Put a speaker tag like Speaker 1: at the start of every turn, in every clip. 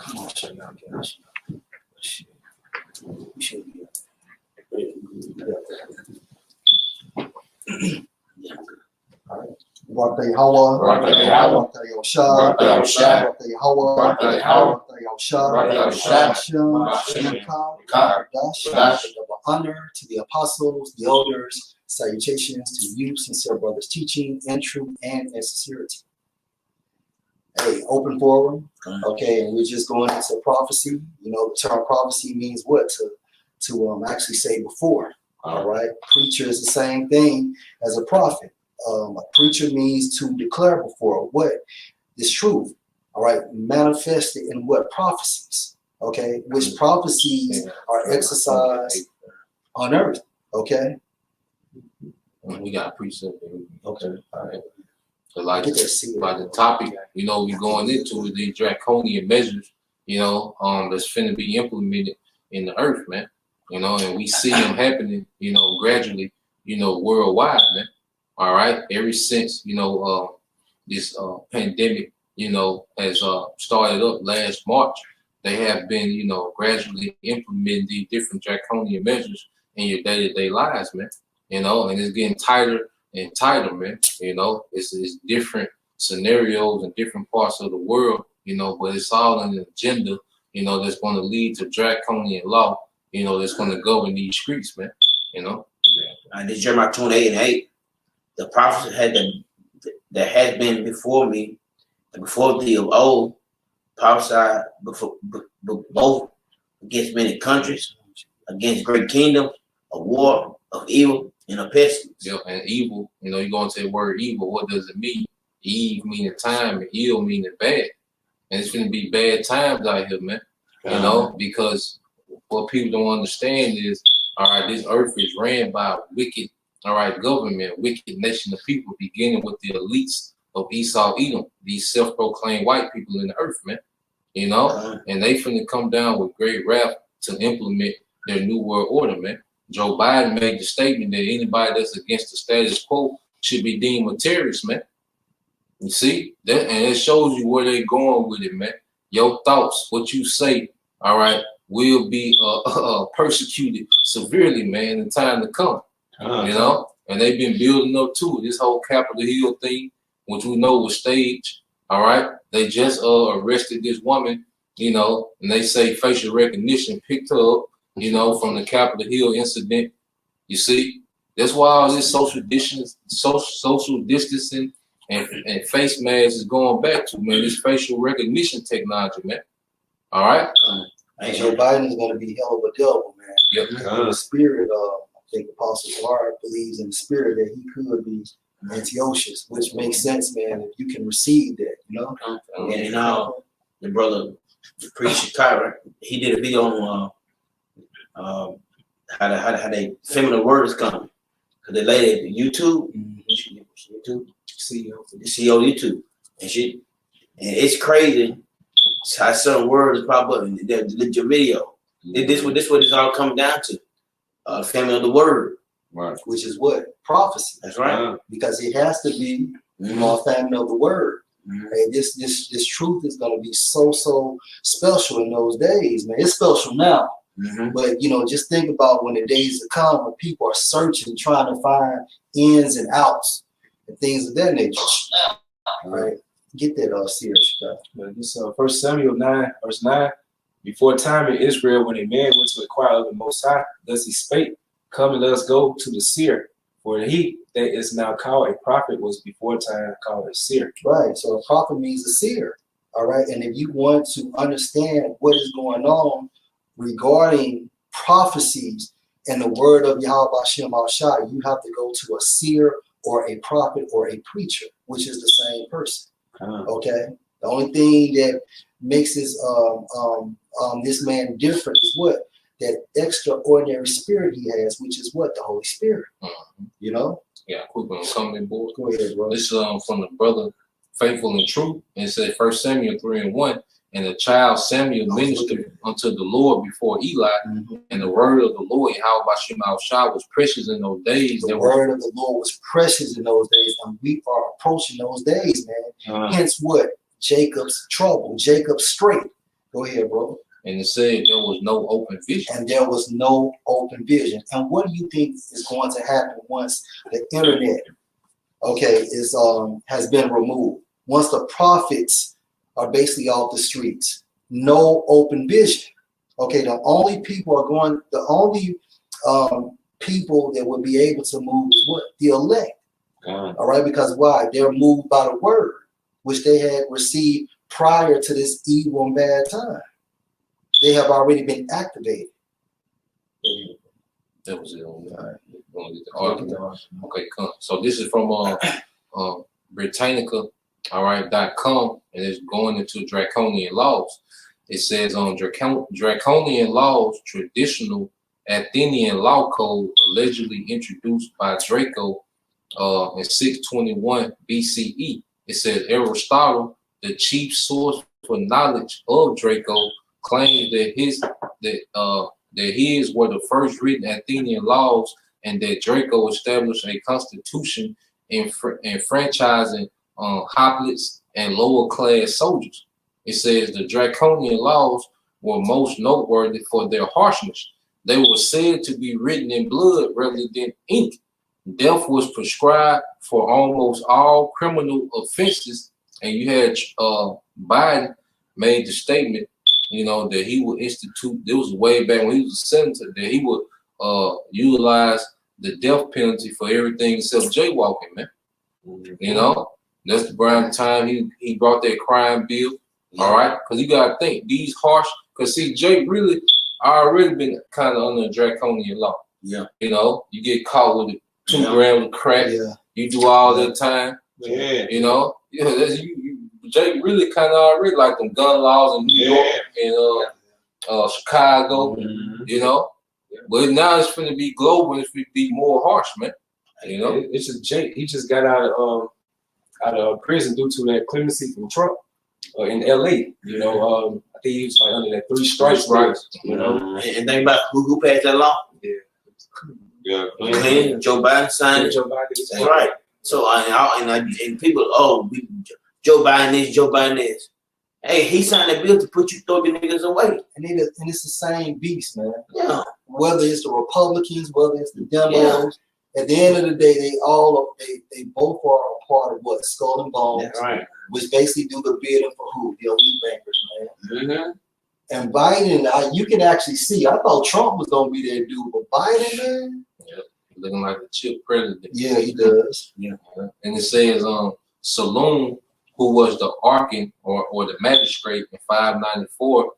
Speaker 1: Come on, check out guys. Shit. We should be all right. Baraka Yahweh, Baraka Yahusha, Baraka Yahweh, Baraka Yahusha, Hashem, honor to the apostles, the elders, salutations to you, sincere brothers, teaching in truth and in sincerity. Hey, open forum, okay, and we're just going into prophecy. You know, the term prophecy means what? To actually say before. All right, preacher is the same thing as a prophet. A preacher means to declare before what is truth. All right, manifested in what prophecies. Okay, which prophecies are exercised on earth. Okay,
Speaker 2: we got precept.
Speaker 1: Okay,
Speaker 2: all right. So like the topic, you know, we're going into is these draconian measures, you know, that's finna be implemented in the earth, man. You know, and we see them happening, you know, gradually, you know, worldwide, man. All right. Ever since, you know, this pandemic, you know, has started up last March, they have been, you know, gradually implementing these different draconian measures in your day-to-day lives, man. You know, and it's getting tighter and tighter, man. You know, it's different scenarios in different parts of the world, you know, but it's all an agenda, you know, that's going to lead to draconian law, you know, that's going to govern these streets, man. You know.
Speaker 3: And this Jeremiah 28:8, the prophets that had been before me, and before thee of old, prophesied before both against many countries, against great kingdoms, a war of evil and a pestilence.
Speaker 2: Yeah, and evil, you know, you're going to say the word evil. What does it mean? Eve meaning time, and ill meaning bad. And it's going to be bad times out here, man. You know, because what people don't understand is, all right, this earth is ran by a wicked, all right, government, wicked nation of people, beginning with the elites of Esau, Edom, these self-proclaimed white people in the earth, man. You know, and they finna come down with great wrath to implement their new world order, man. Joe Biden made the statement that anybody that's against the status quo should be deemed a terrorist, man. You see that, and it shows you where they're going with it, man. Your thoughts, what you say, all right, will be persecuted severely, man, in time to come. You know, and they've been building up to it. This whole Capitol Hill thing, which we know was staged. All right, they just arrested this woman, you know, and they say facial recognition picked her up, you know, from the Capitol Hill incident. You see, that's why all this social distancing and face masks is going back to, man. This facial recognition technology, man. All right.
Speaker 1: Joe Biden is going to be hell of a devil, man.
Speaker 2: Yep.
Speaker 1: The spirit of, I think Apostle Clark believes in the spirit that he could be Antiochus, which makes sense, man, if you can receive that, you know?
Speaker 3: And the brother, the preacher Kyra, he did a video on how they feminine words come. Because they laid it YouTube, YouTube, CEO YouTube. And it's crazy how certain words pop up in the video. This what it's all coming down to. Family of the word.
Speaker 1: Right. Which is what? Prophecy.
Speaker 3: That's right.
Speaker 1: Because it has to be more family of the word. And this truth is going to be so special in those days, man. It's special now. But, you know, just think about when the days come when people are searching, trying to find ins and outs and things of that nature. All right. Get that serious stuff.
Speaker 4: This 1 Samuel 9, verse 9. Before time in Israel, when a man went to inquire of the Most High, thus he spake, come and let us go to the seer. For he that is now called a prophet was before time called a seer.
Speaker 1: Right. So a prophet means a seer. All right. And if you want to understand what is going on regarding prophecies and the word of Yahweh Hashem Al-Shai, you have to go to a seer or a prophet or a preacher, which is the same person. Okay. The only thing that makes this man different is what? That extraordinary spirit he has, which is what? The Holy Spirit. You know?
Speaker 2: Yeah, quick one. Coming board.
Speaker 1: Go ahead, bro.
Speaker 2: This is from the brother Faithful and True. And it said 1 Samuel 3:1. And the child Samuel ministered unto the Lord before Eli, and the word of the Lord, Yahweh Hashem Al-Shai, was precious in those days.
Speaker 1: The word of the Lord was precious in those days, and we are approaching those days, man. Hence what? Jacob's trouble, Jacob's strait. Go ahead, bro.
Speaker 2: And it said there was no open vision.
Speaker 1: And there was no open vision. And what do you think is going to happen once the internet, okay, is has been removed? Once the prophets are basically off the streets, no open vision. Okay, the only people people that would be able to move is what? The elect. All right, because why? They're moved by the word, which they had received prior to this evil and bad time. They have already been activated.
Speaker 2: That was it. Okay, come. So this is from Britannica, all right, .com, and it's going into draconian laws. It says on draconian laws, traditional Athenian law code allegedly introduced by Draco in 621 BCE. It says Aristotle, the chief source for knowledge of Draco, claims that his were the first written Athenian laws, and that Draco established a constitution enfranchising hoplites and lower class soldiers. It says the draconian laws were most noteworthy for their harshness. They were said to be written in blood rather than ink. Death was prescribed for almost all criminal offenses, and you had Biden made the statement, you know, that he would institute. This was way back when he was a senator, that he would utilize the death penalty for everything except jaywalking, man. You know, that's around the time he brought that crime bill. All right, because you gotta think these harsh. Because see, Jay really already been kind of under draconian law.
Speaker 3: Yeah,
Speaker 2: you know, you get caught with 2 grams of crack. Yeah. You do all that time.
Speaker 3: Yeah,
Speaker 2: you know, Jay really kind of already like them gun laws in New York and Chicago. You know, but now it's going to be global. It's going to be more harsh, man. You know,
Speaker 4: it's just Jay. He just got out of prison due to that clemency from Trump in L.A. You know, I think he was like under that 3 strikes, right? You know,
Speaker 3: and think about who passed that law.
Speaker 4: Yeah,
Speaker 3: Joe Biden signed it.
Speaker 4: Joe Biden,
Speaker 3: that's right. So and people, Joe Biden is, Joe Biden is. Hey, he signed a bill to put you 30 niggas away.
Speaker 1: And it's the same beast, man.
Speaker 3: Yeah.
Speaker 1: Whether it's the Republicans, whether it's the Democrats, at the end of the day, they both are a part of what? Skull and Bones.
Speaker 3: That's right.
Speaker 1: Which basically do the bidding for who? The elite bankers, man. And Biden, you can actually see. I thought Trump was gonna be that dude, but Biden, man.
Speaker 2: Yeah, looking like a chip president.
Speaker 1: Yeah, he does.
Speaker 2: Yeah. And it says Saloon, who was the archon or the magistrate in 594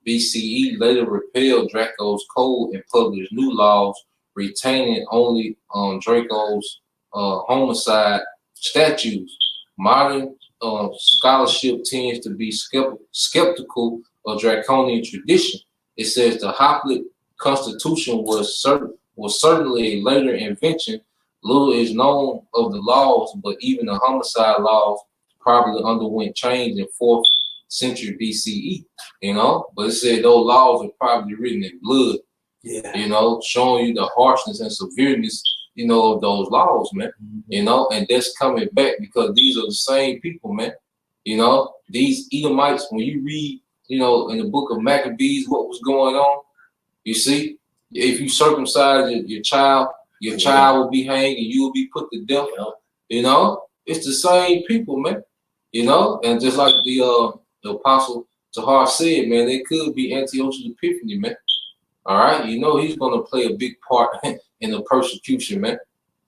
Speaker 2: BCE, later repealed Draco's code and published new laws retaining only Draco's homicide statutes. Modern scholarship tends to be skeptical of draconian tradition. It says the Hoplite Constitution was certainly a later invention. Little is known of the laws, but even the homicide laws probably underwent change in 4th century BCE. You know, but it said those laws are probably written in blood. Yeah. You know, showing you the harshness and severeness, you know, of those laws, man. You know, and that's coming back because these are the same people, man. You know, these Edomites, when you read, you know, in the book of Maccabees, what was going on, you see, if you circumcise your child will be hanged and you will be put to death. You know, it's the same people, man. You know, and just like the apostle Tahar said, man, they could be Antiochus Epiphanes, man. All right, you know, he's gonna play a big part in the persecution, man.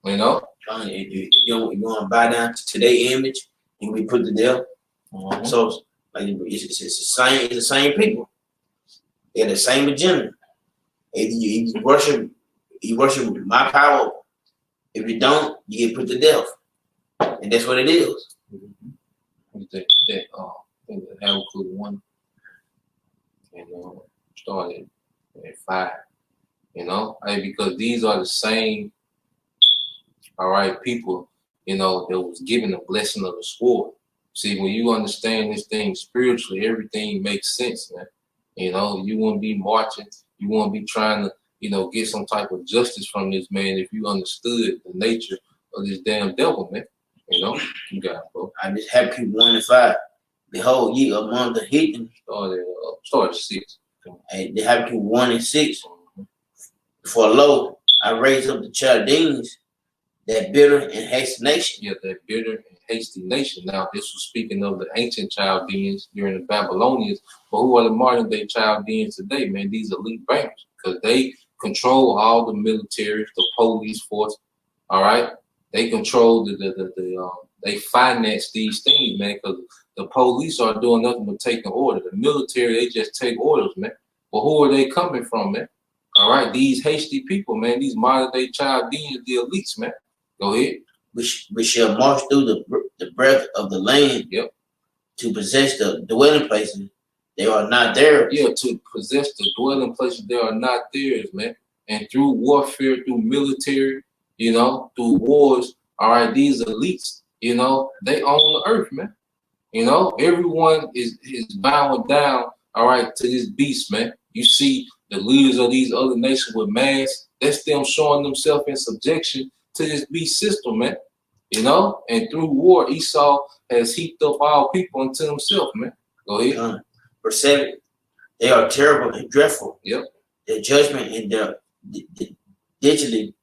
Speaker 2: You know,
Speaker 3: if you want to bow down to their image, you will be put to death. So like it's the same people. They're the same agenda. If you worship my power. If you don't, you get put to death, and that's what it is.
Speaker 2: I think that include 1 and started at 5. You know, because these are the same, all right, people, you know, that was given the blessing of the sword. See, when you understand this thing spiritually, everything makes sense, man. You know, you wouldn't be marching, you wouldn't be trying to, you know, get some type of justice from this man if you understood the nature of this damn devil, man. You know, you got it, bro.
Speaker 3: I just have people 1 and 5. Behold, ye among the heathen,
Speaker 2: Start at 6.
Speaker 3: and they have to 1 and 6. For lo, I raise up the Chaldeans, that bitter and hasty nation.
Speaker 2: Yeah, that bitter and hasty nation. Now, this was speaking of the ancient Chaldeans during the Babylonians, but who are the modern day Chaldeans today, man? These elite bankers, because they control all the military, the police force. All right, they control they finance these things, man. Because the police are doing nothing but taking orders. The military, they just take orders, man. But who are they coming from, man? All right, these hasty people, man. These modern day Chaldeans, the elites, man. Go ahead.
Speaker 3: We shall march through the breadth of the land.
Speaker 2: Yep.
Speaker 3: To possess the dwelling places. They are not theirs.
Speaker 2: Yeah, to possess the dwelling places, they are not theirs, man. And through warfare, through military, you know, through wars, all right, these elites, you know, they own the earth, man. You know, everyone is bowing down, all right, to this beast, man. You see the leaders of these other nations with masks, that's them showing themselves in subjection to this beast system, man. You know, and through war, Esau has heaped up all people unto himself, man. Go ahead.
Speaker 3: Verse 7, they are terrible and dreadful.
Speaker 2: Yep.
Speaker 3: Their judgment and their dignity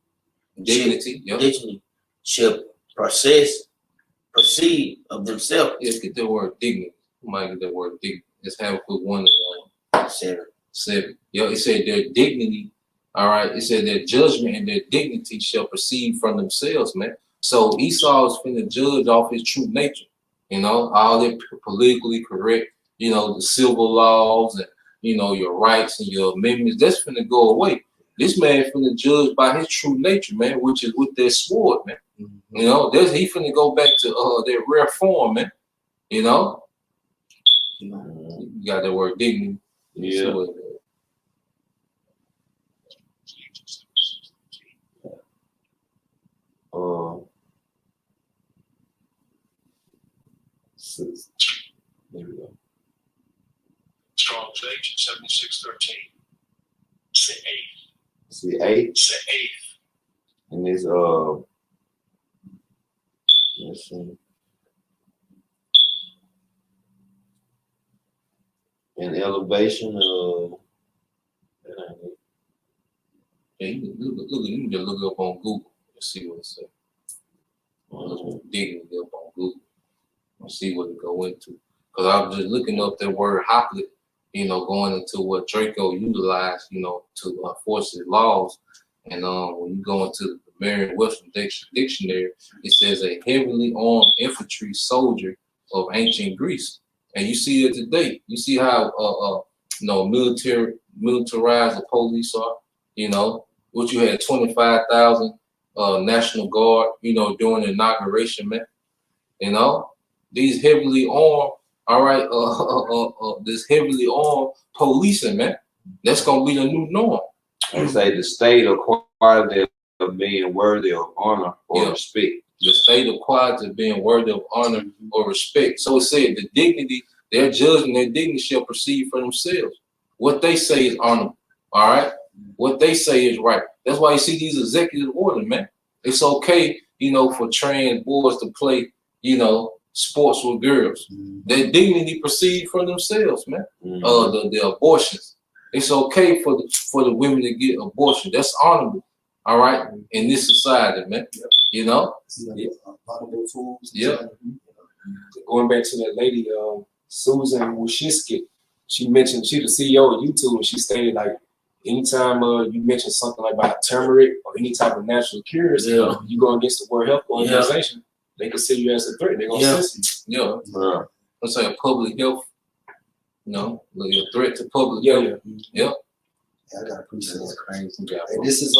Speaker 3: shall proceed of themselves.
Speaker 2: Let's get that word dignity. Who might get that word dignity? Let's have a quick one. 7. Yo, it said their dignity. All right. It said their judgment and their dignity shall proceed from themselves, man. So Esau is finna judge off his true nature. You know, all that politically correct, you know, the civil laws and, you know, your rights and your amendments, that's finna go away. This man finna judge by his true nature, man, which is with their sword, man. Mm-hmm. You know, he finna go back to their rare form, man. You know? You got that word dignity.
Speaker 5: Yeah. There we go.
Speaker 6: Strong's H 7613. Say 8.
Speaker 5: See 8.
Speaker 6: Say 8.
Speaker 5: And this let's see. An elevation of
Speaker 2: yeah, you can just look it up on Google and see what it says. Digging it up on Google and see what it go into. Because I was just looking up that word hoplite, you know, going into what Draco utilized, you know, to enforce his laws. And when you go into the Merriam-Webster dictionary, it says a heavily armed infantry soldier of ancient Greece. And you see it today. You see how you know, militarized the police are. You know, what you had 25,000 National Guard, you know, during the inauguration, man. You know, these heavily armed, all right, this heavily armed policing, man. That's gonna be the new norm.
Speaker 5: and say the state or quality of being worthy of honor or respect.
Speaker 2: The state of quality of being worthy of honor or respect. So it said the dignity, their judgment, their dignity shall proceed for themselves. What they say is honorable. All right. What they say is right. That's why you see these executive orders, man. It's okay, you know, for trans boys to play, you know, sports with girls. Their dignity proceed for themselves, man. The abortions. It's okay for the women to get abortion. That's honorable. All right, in this society, man. You know.
Speaker 1: Honorable fools.
Speaker 2: Yeah.
Speaker 4: Going back to that lady, Susan Wojcicki, she mentioned she's the CEO of YouTube, and she stated like, anytime you mention something like about turmeric or any type of natural cures, you go against the World Health Organization, they consider you as a threat. They're gonna censor you.
Speaker 2: Yeah. Let's say a public health, you know, a threat to public health.
Speaker 1: Yeah, I gotta appreciate that.
Speaker 2: Crazy.
Speaker 1: And this is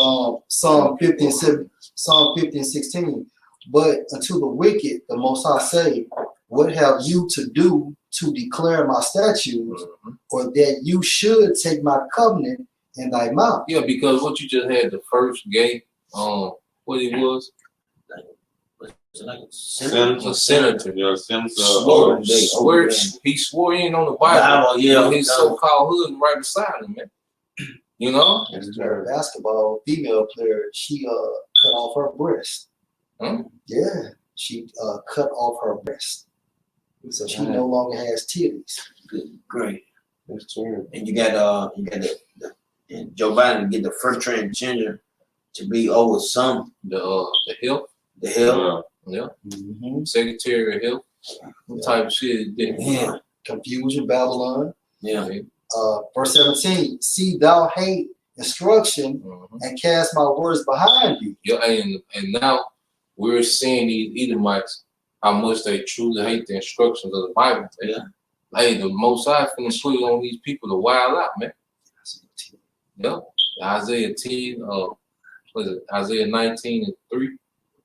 Speaker 1: Psalm 50 and 7, Psalm 50 and 16. But unto the wicked, the Most High say, what have you to do to declare my statutes, or that you should take my covenant in thy mouth?
Speaker 2: Yeah, because what you just had, the first gay, what he was?
Speaker 3: Like
Speaker 2: a senator.
Speaker 5: Yeah, senator.
Speaker 2: He swore in on the Bible. His so-called husband right beside him, man. You know?
Speaker 1: A basketball female player, she cut off her breast. Yeah, she cut off her breast. So she no longer has titties.
Speaker 3: Good, great.
Speaker 5: That's true.
Speaker 3: And you got and Joe Biden get the first transgender to be over some
Speaker 2: The health,
Speaker 3: the hell.
Speaker 2: yeah,
Speaker 1: Mm-hmm.
Speaker 2: Secretary of Health, what type of shit is that?
Speaker 3: Yeah,
Speaker 1: Confusion, Babylon.
Speaker 3: yeah.
Speaker 1: Verse 17. See thou hate instruction
Speaker 2: Mhm.
Speaker 1: and cast my words behind you.
Speaker 2: Yeah, and now we're seeing these Edomites how much they truly hate the instructions of the Bible. Man.
Speaker 3: Yeah.
Speaker 2: Hey, the Most High finna put it on these people to wild out, man. Yeah, Isaiah 10, what is it? Isaiah 19:3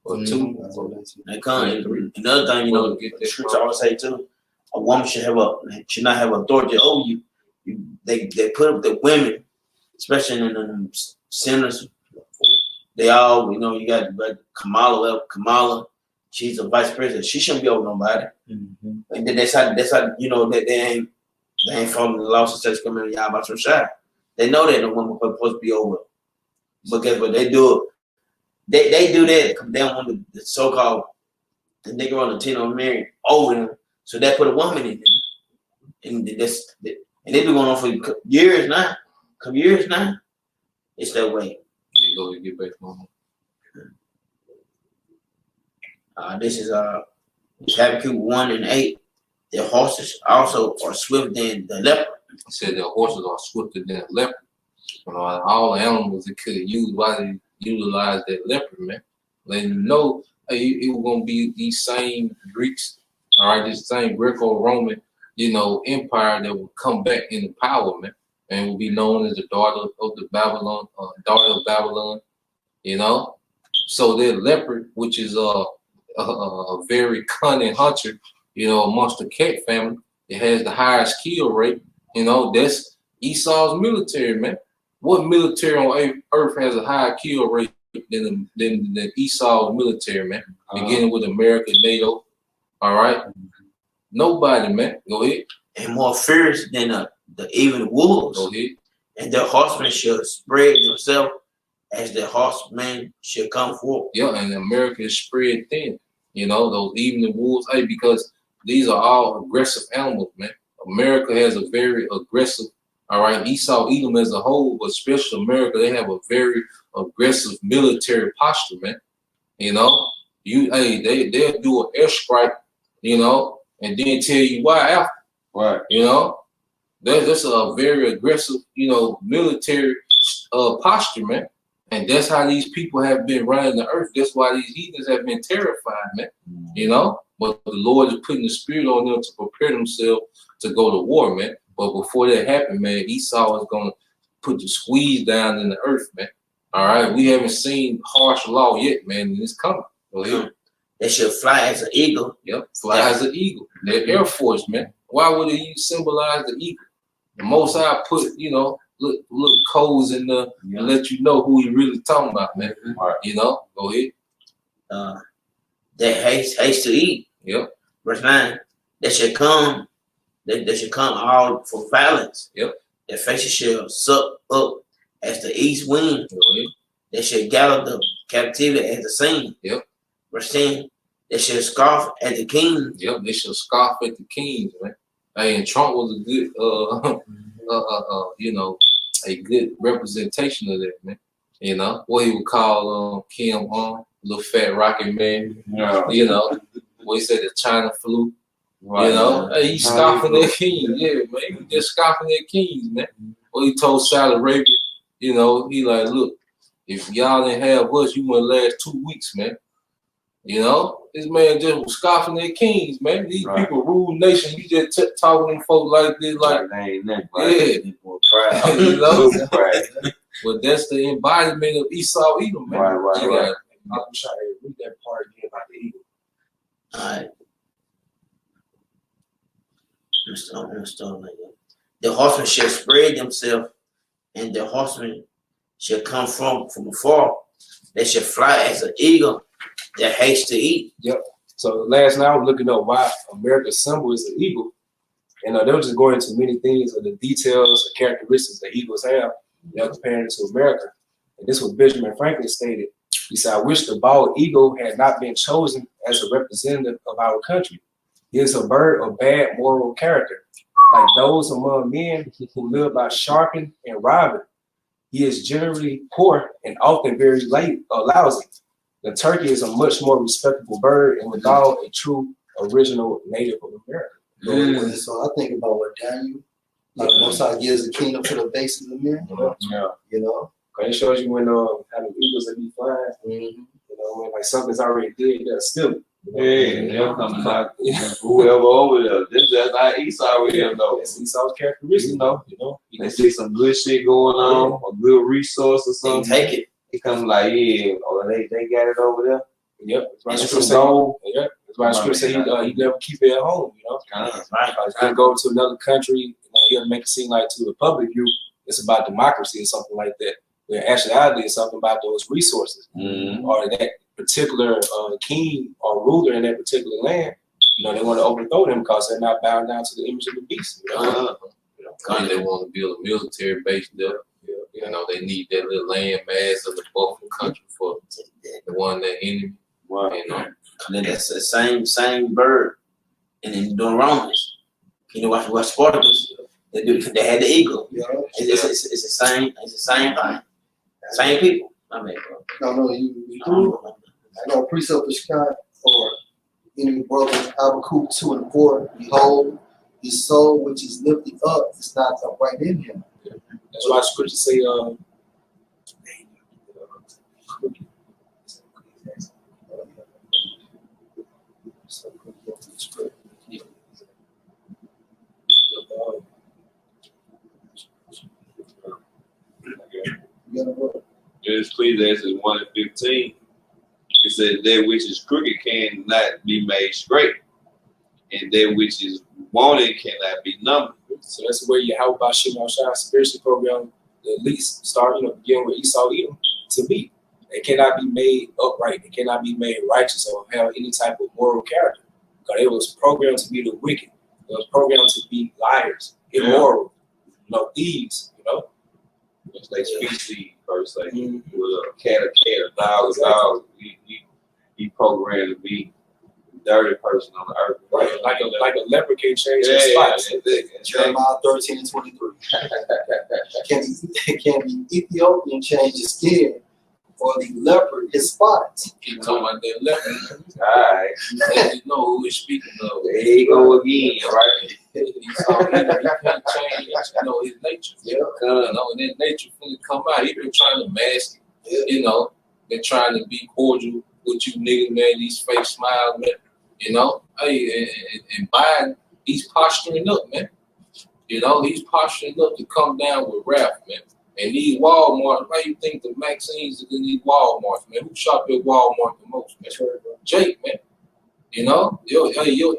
Speaker 2: or 2.
Speaker 3: They come. Another thing, you know, the scripture always say too, a woman should not have authority over you. They put up the women, especially in the sinners. They all, you know, you got Kamala, she's a vice president. She shouldn't be over nobody.
Speaker 1: Mm-hmm.
Speaker 3: And then that's how you know that they ain't following the laws and such coming y'all about some shot. They know that the woman supposed to be over. But guess what? They do it. They do that because they don't want the so-called the nigga or Latino married over them. So they put a woman in them. And they've been going on for years now. Come years now. It's that way.
Speaker 2: You go and get back on.
Speaker 3: This is Habakkuk 1:8. The horses also are swift than the leopard.
Speaker 2: He said the horses are swifter than a leopard. All the animals that could use, why they utilize that leopard, man. Letting you know, hey, it was gonna be these same Greeks, all right, this same Greco-Roman, you know, empire that would come back into power, man, and will be known as the daughter of Babylon, you know. So that leopard, which is a very cunning hunter, you know, amongst the cat family, it has the highest kill rate. You know, that's Esau's military, man. What military on earth has a higher kill rate than Esau's military, man? Beginning with America, NATO. All right, nobody, man. Go ahead.
Speaker 3: And more fierce than the even wolves.
Speaker 2: Go ahead.
Speaker 3: And the horsemen shall spread themselves as the horsemen shall come forth.
Speaker 2: Yeah, and America is spread thin. You know, those evening wolves. Hey, because these are all aggressive animals, man. America has a very aggressive. All right, Esau, Edom as a whole, but especially America, they have a very aggressive military posture, man. You know, they'll do an airstrike, you know, and then tell you why after.
Speaker 5: Right.
Speaker 2: You know, that's a very aggressive, you know, military posture, man. And that's how these people have been running the earth. That's why these heathens have been terrified, man. You know, but the Lord is putting the spirit on them to prepare themselves to go to war, man. But before that happened, man, Esau is going to put the squeeze down in the earth, man. All right, we haven't seen harsh law yet, man, and it's coming. Go ahead.
Speaker 3: They should fly as an eagle.
Speaker 2: Yep, fly as an eagle. They're Air Force, man. Why would they symbolize the eagle? The Most High put, you know, little codes in the and let you know who he really talking about, man.
Speaker 5: Right.
Speaker 2: You know, go ahead.
Speaker 3: They haste to eat.
Speaker 2: Yep.
Speaker 3: Verse 9. They should come. They should come all for violence.
Speaker 2: Yep.
Speaker 3: Their faces shall suck up as the east wind.
Speaker 2: Go ahead.
Speaker 3: They shall gather the captivity as the same.
Speaker 2: Yep.
Speaker 3: Verse 10. They shall scoff at the king.
Speaker 2: Yep. They shall scoff at the kings, man. Hey, and Trump was a good, you know, a good representation of that, man. You know what he would call Kim little fat rocket man.
Speaker 5: Yeah.
Speaker 2: You know what he said, the China flu.
Speaker 5: Right.
Speaker 2: You know, hey, he's scoffing at kings. Yeah, man. He was just scoffing at kings, man. Well, he told Saudi Arabia, you know, he like, look, if y'all didn't have us, you wouldn't last 2 weeks, man. You know, this man just was scoffing at kings, man. These people rule nations. You just talking to them folk like this, like,
Speaker 5: they ain't nothing.
Speaker 2: yeah. You know, but that's the embodiment of Esau Edom, man.
Speaker 5: Right.
Speaker 4: I'm trying to read that part again about the eagle.
Speaker 3: All right. Let's start like that. The horsemen shall spread themselves, and the horsemen shall come from afar. They shall fly as an eagle that hates to eat.
Speaker 4: Yep. So last night I was looking up why America's symbol is the eagle. And they were just going into many things of the details and characteristics that eagles have, you know, comparing it to America. And this was Benjamin Franklin stated. He said, I wish the bald eagle had not been chosen as a representative of our country. He is a bird of bad moral character, like those among men who live by sharping and robbing. He is generally poor and often very lousy. The turkey is a much more respectable bird and without a true original native of America.
Speaker 1: And so I think about what Daniel, like Most High gives the kingdom to the base of the men.
Speaker 4: Yeah.
Speaker 1: You know.
Speaker 4: It shows you when how the eagles that be flying. You know, when like something's already dead, they're still.
Speaker 5: Yeah, they'll come back. Whoever over there, this is not Esau with him though.
Speaker 4: That's Esau's characteristic,
Speaker 5: You know, they see some good shit going on, a good resource or
Speaker 3: They
Speaker 5: something.
Speaker 3: take it.
Speaker 5: He comes like, yeah, oh, they got it over there.
Speaker 4: Yep. That's why
Speaker 3: It's
Speaker 4: the
Speaker 3: some
Speaker 4: scripture say.
Speaker 3: gold.
Speaker 4: Yeah. That's why the scripture say he never keep it at home. You know.
Speaker 3: Right.
Speaker 4: He go to another country and he'll make it seem like to the public view it's about democracy or something like that. When actuality is something about those resources or that particular king or ruler in that particular land. You know, they want to overthrow them because they're not bowing down to the image of the beast. You know?
Speaker 2: They want to build a military base there. You know, they need that little land mass of the buffer country for the one that enemy.
Speaker 5: Wow.
Speaker 2: You know,
Speaker 3: And then that's the same bird. And then doing Romans. You know what Spartacus? They had the eagle.
Speaker 1: Yeah.
Speaker 3: It's the same. It's the same thing. Same people. I mean, bro.
Speaker 1: No, you do. I know precept of Shkai or any brother Habakkuk 2 and 4. Behold, his soul which is lifted up is not upright in him.
Speaker 4: That's why the scripture say,
Speaker 5: It's Ecclesiastes 1 and 15. It says that which is crooked cannot be made straight, and that which is wanted cannot be numbered.
Speaker 4: so that's where you how about Shimon Shai spiritual program, the least start, begin with Esau Edom to be. They cannot be made upright. They cannot be made righteous or have any type of moral character. Because it was programmed to be the wicked. It was programmed to be liars, immoral, thieves,
Speaker 5: It's like species first, like with a cat, a dog, a dog. He programmed to be the dirty person on the earth.
Speaker 4: Right. Like a leper can't change his spots.
Speaker 1: Jeremiah 13 and 23. Can the Ethiopian change his skin or the leopard his spots?
Speaker 2: keep talking about that leper.
Speaker 5: Alright,
Speaker 2: You know who we're speaking of.
Speaker 5: there you go again, right?
Speaker 2: Esau, he can't change, his nature. And that nature finna come out. He been trying to mask it. Been trying to be cordial with you niggas, man. These fake smiles, man. Hey, and Biden, he's posturing up, man. He's posturing up to come down with wrath, man. And these Walmarts, why you think the Maxines are in these Walmarts, man? Who shop at Walmart the most, man? Jake, man. Your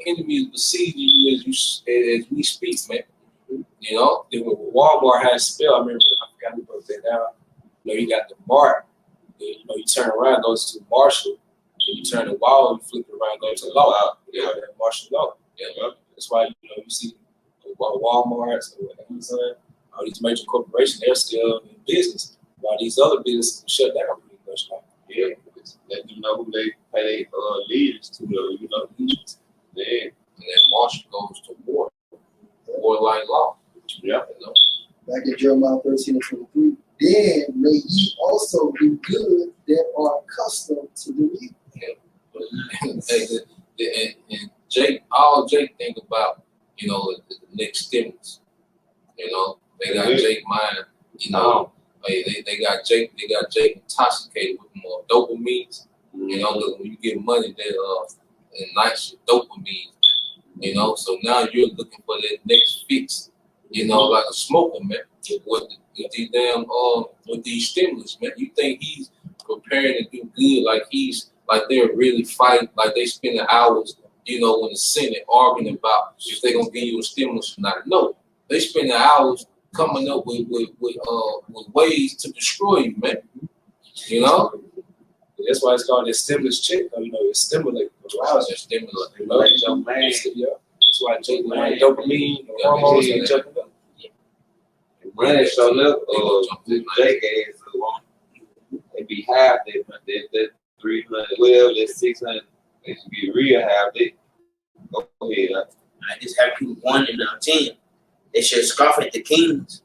Speaker 2: enemy is besieging you as we speak, man.
Speaker 4: Then when Walmart had a spell, I remember, I forgot who broke that down. You got the Mart. You turn around, goes to Marshall. And you turn the wall, you flip it around, go to law. That martial law. That's why you see Walmart, Amazon, all these major corporations, they're still in business. While these other businesses shut down pretty much.
Speaker 5: Let them know who they pay their leaders to, Yeah.
Speaker 2: And then Marshall goes to war. War-like law.
Speaker 5: Yeah.
Speaker 1: Back in Jeremiah 13 and 23. Then may ye also do good that are accustomed to do evil.
Speaker 2: And Jake think about, the next stimulus. They got Jake mind, they got Jake intoxicated with more dopamines. When you get money, they nice dopamine. So now you're looking for that next fix, like a smoker, man. With these stimulus, man. You think he's preparing to do good, like they're really fighting, like they spending hours, in the Senate arguing about if they're gonna give you a stimulus or not. No, they spend hours coming up with ways to destroy you, man.
Speaker 4: That's why it's called a stimulus check. It's stimulate.
Speaker 2: It's a stimulus.
Speaker 4: That's why Jake like dopamine, hormones, and jumping up.
Speaker 5: Money showed up, Jake ass, they be half that 300, well, that's 600. They should be real half that. Go ahead.
Speaker 3: I just have people 1 and 10. They shall scoff at the kings,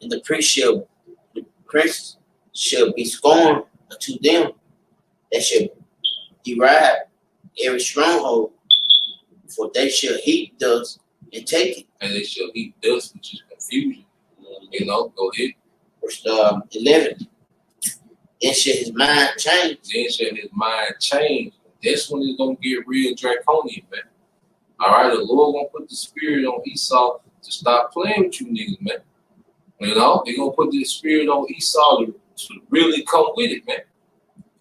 Speaker 3: and the prince shall be scorned unto them. They shall deride every stronghold, for they shall heap dust and take it.
Speaker 2: And they shall heap dust, which is confusion. You know, go ahead.
Speaker 3: Verse 11. Then shall his mind change.
Speaker 2: Then shall his mind change. That's when it's gonna get real draconian, man. All right, the Lord gonna put the spirit on Esau to stop playing with you niggas, man. You know, they gonna put the spirit on Esau to really come with it, man.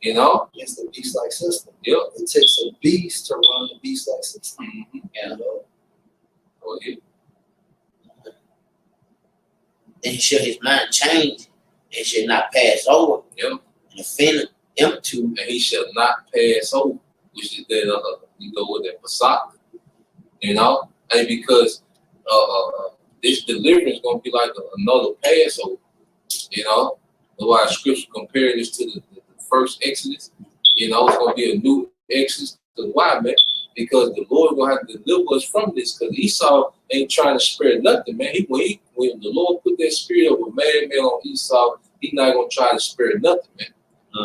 Speaker 2: You know,
Speaker 1: It's the beast-like system.
Speaker 2: Yep.
Speaker 1: It takes a beast to run the beast-like system.
Speaker 2: Mm-hmm.
Speaker 1: You know?
Speaker 2: Go ahead.
Speaker 3: Then shall his mind change, and shall not pass over.
Speaker 2: Yep.
Speaker 3: And offend him to.
Speaker 2: And he shall not pass over, which is that you go with that Pasach. You know, and because this deliverance is gonna be like another Passover. You know, that's why Scripture compared this to the first Exodus. You know, it's gonna be a new Exodus. Because why, man? Because the Lord gonna have to deliver us from this. Because Esau ain't trying to spare nothing, man. When the Lord put that spirit of a madman on Esau, he's not gonna try to spare nothing, man.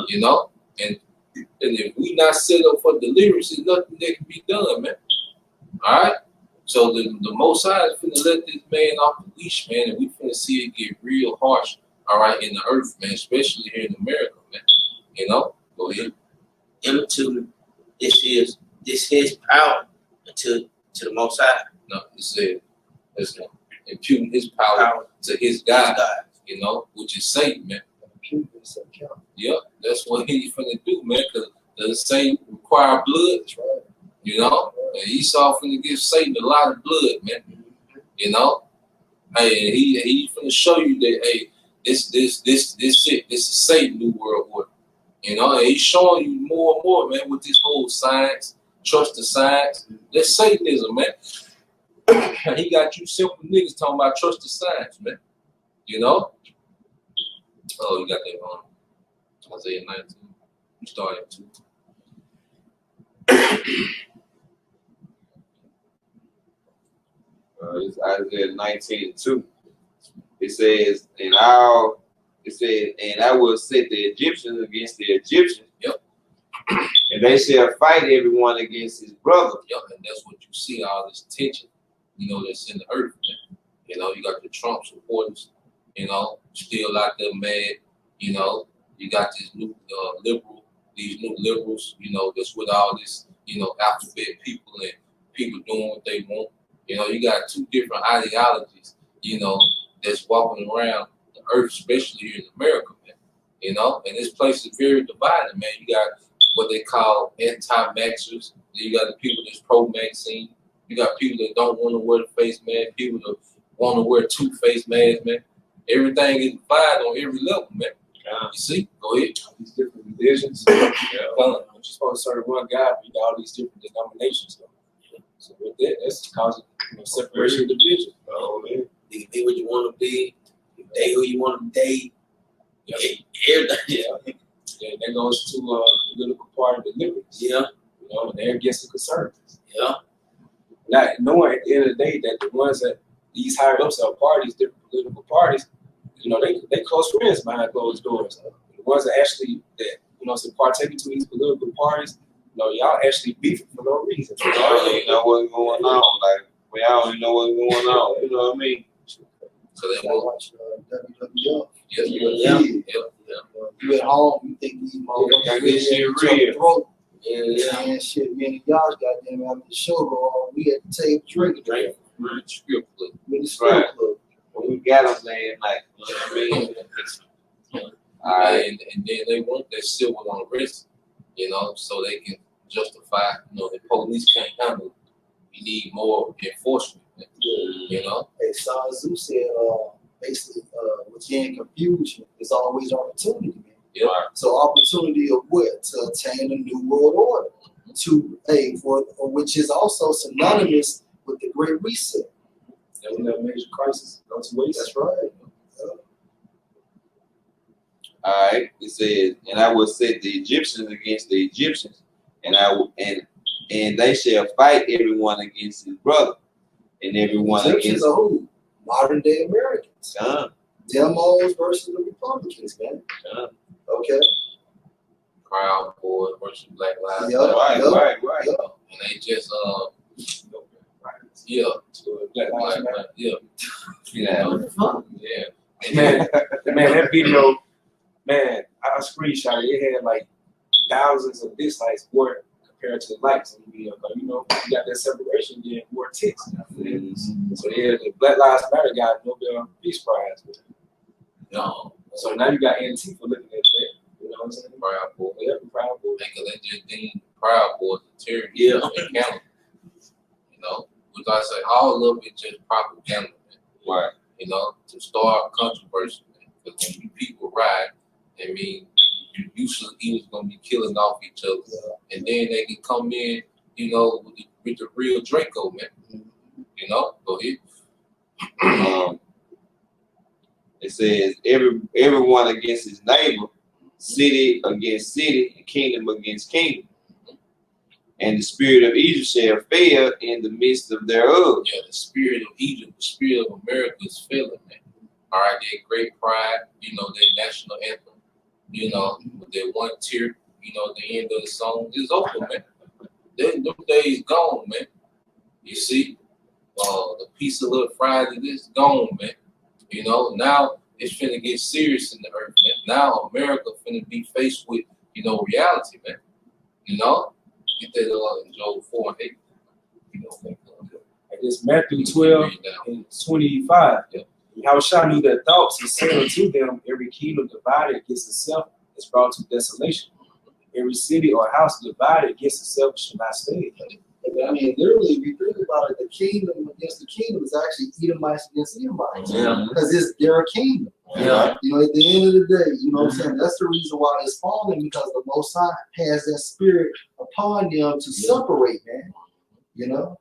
Speaker 2: You know, and if we not set up for deliverance, there's nothing that can be done, man. All right. So the Most High is finna let this man off the leash, man, and we finna see it get real harsh. All right, in the earth, man, especially here in America, man. You know, go ahead.
Speaker 3: Him to this his power to the Most High.
Speaker 2: No, it said, listen, imputing his power to his God, you know, which is Satan, man. Yep, that's what he's finna do, man, because the Satan require blood, right? You know, and Esau finna give Satan a lot of blood, man. You know, hey, and he finna show you that, hey, this it. This is Satan new world order. You know, and he's showing you more and more, man, with this whole science, trust the science. That's Satanism, man. And he got you simple niggas talking about trust the science, man. You know? Oh, you got that wrong. Isaiah 19. You started too.
Speaker 5: It's Isaiah 19:2. It says, and I will set the Egyptians against the Egyptians.
Speaker 2: Yep.
Speaker 5: And they shall fight everyone against his brother.
Speaker 2: Yep, and that's what you see, all this tension, you know, that's in the earth, man. You know, you got the Trump supporters, you know, still out there mad. You know, you got this new these new liberals, you know, that's with all this, you know, alphabet people and people doing what they want. You know, you got two different ideologies, you know, that's walking around the earth, especially here in America, man. You know, and this place is very divided, man. You got what they call anti-vaxxers. You got the people that's pro-vaccine. You got people that don't want to wear the face mask. People that want to wear two-face masks, man. Everything is divided on every level, man. You see? Go ahead.
Speaker 4: All these different religions. You're supposed to serve one God, but you got all these different denominations. So with that, that's causing separation and division.
Speaker 5: Oh, man.
Speaker 3: You can be what you want to be. You date who you want to date. Everything.
Speaker 4: Yeah, that goes to political party deliverance.
Speaker 3: Yeah.
Speaker 4: You know, and they're against the conservatives.
Speaker 3: Yeah.
Speaker 4: Not knowing at the end of the day that the ones that these higher ups of parties, different political parties, you know, they close friends behind closed doors. The ones that actually partake into these political parties, you know, y'all actually beefing for no reason.
Speaker 5: We don't even know what's going on. Like, we don't even know what's going on. You know what I mean?
Speaker 2: So they
Speaker 1: I
Speaker 2: will.
Speaker 1: watch WWF.
Speaker 2: Yeah.
Speaker 1: You at home, you think these motherfuckers
Speaker 5: This shit
Speaker 1: real.
Speaker 5: real.
Speaker 1: Yeah, shit, me and y'all goddamn after the show go on, we at the table drinking
Speaker 2: Strip club.
Speaker 1: with the strip
Speaker 5: Right.
Speaker 1: club.
Speaker 5: When we got them last night. You know what I mean? All right.
Speaker 2: And then they want that silver on the wrist, you know, so they can justify, you know, the police can't handle it. We need more enforcement, you know.
Speaker 1: Hey, Sun Tzu said, basically, within confusion is always opportunity, man.
Speaker 2: Yeah.
Speaker 1: So opportunity of what? To attain a new world order, which is also synonymous with the Great Reset.
Speaker 4: That when that major crisis goes to waste.
Speaker 1: That's right.
Speaker 5: All right. It says, and I will set the Egyptians against the Egyptians, and and they shall fight everyone against his brother, and everyone
Speaker 1: Egyptians
Speaker 5: against
Speaker 1: are who? Modern day Americans. Demos versus the Republicans, man. Okay.
Speaker 2: Proud Boys versus Black Lives
Speaker 1: Yeah,
Speaker 2: Matter.
Speaker 5: Right.
Speaker 2: And they just yeah,
Speaker 4: Black Lives Matter.
Speaker 2: yeah.
Speaker 5: Yeah.
Speaker 2: Yeah.
Speaker 4: Man, that video, man, I screenshot it. It had like thousands of dislikes more compared to the likes in the video. But you know, you got that separation, then more ticks. So yeah, the Black Lives Matter got Nobel Peace Prize.
Speaker 2: No.
Speaker 4: So now you got Antifa looking at that. You know what I'm saying?
Speaker 2: Proud Boys.
Speaker 4: Yeah, Proud Boys.
Speaker 2: Because they just deemed Proud Boys a terrorist.
Speaker 3: Yeah.
Speaker 2: And Canada. You know, which I say all of it just propaganda.
Speaker 5: Right.
Speaker 2: You know, to start controversy. Because when you people ride, I mean, you usually either gonna be killing off each other, and then they can come in, you know, with the real Draco, man. You know, go ahead.
Speaker 5: It says everyone against his neighbor, city against city, and kingdom against kingdom. And the spirit of Egypt shall fail in the midst of thereof.
Speaker 2: Yeah, the spirit of Egypt, the spirit of America is failing, man. All right, their great pride, you know, their national anthem, you know, with their one tear, you know, the end of the song is over, man. Them days gone, man. You see, the piece of little Friday is gone, man. You know, now it's finna get serious in the earth, man. Now America finna be faced with, you know, reality, man. You know, get that in Job 4 and 8. You know,
Speaker 4: I guess Matthew 12 and 25.
Speaker 2: Yeah.
Speaker 4: Yahushua knew their thoughts and said unto them, every kingdom divided against itself is brought to desolation. Every city or house divided against itself shall not stay.
Speaker 1: I mean, literally, if you think about it, the kingdom against the kingdom is actually Edomites against Edomites.
Speaker 3: Yeah.
Speaker 1: Because they're a kingdom.
Speaker 3: Yeah.
Speaker 1: You know, at the end of the day, you know what I'm saying? That's the reason why it's falling, because the Most High has that spirit upon them to separate, man. You know?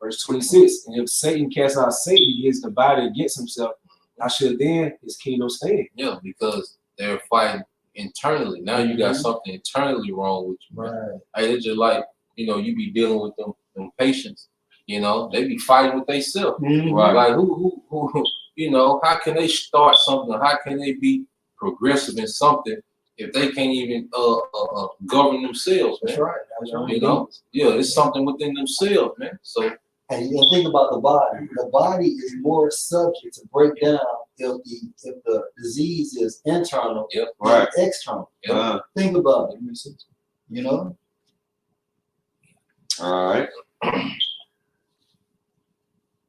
Speaker 4: Verse 26, and if Satan cast out Satan, he is divided against himself. How should then his kingdom stand?
Speaker 2: Yeah, because they're fighting internally. Now you got something internally wrong with you.
Speaker 1: Right.
Speaker 2: Hey, it's just like, you know, you be dealing with them patients. You know, they be fighting with themselves.
Speaker 1: Right.
Speaker 2: Like who, you know, how can they start something? How can they be progressive in something if they can't even govern themselves, man?
Speaker 1: That's right. That's right.
Speaker 2: You know, yeah, it's something within themselves, man. So.
Speaker 1: And you think about the body. The body is more subject to break down if the disease is internal than external.
Speaker 2: Yep.
Speaker 1: Think about it. You know?
Speaker 5: All right.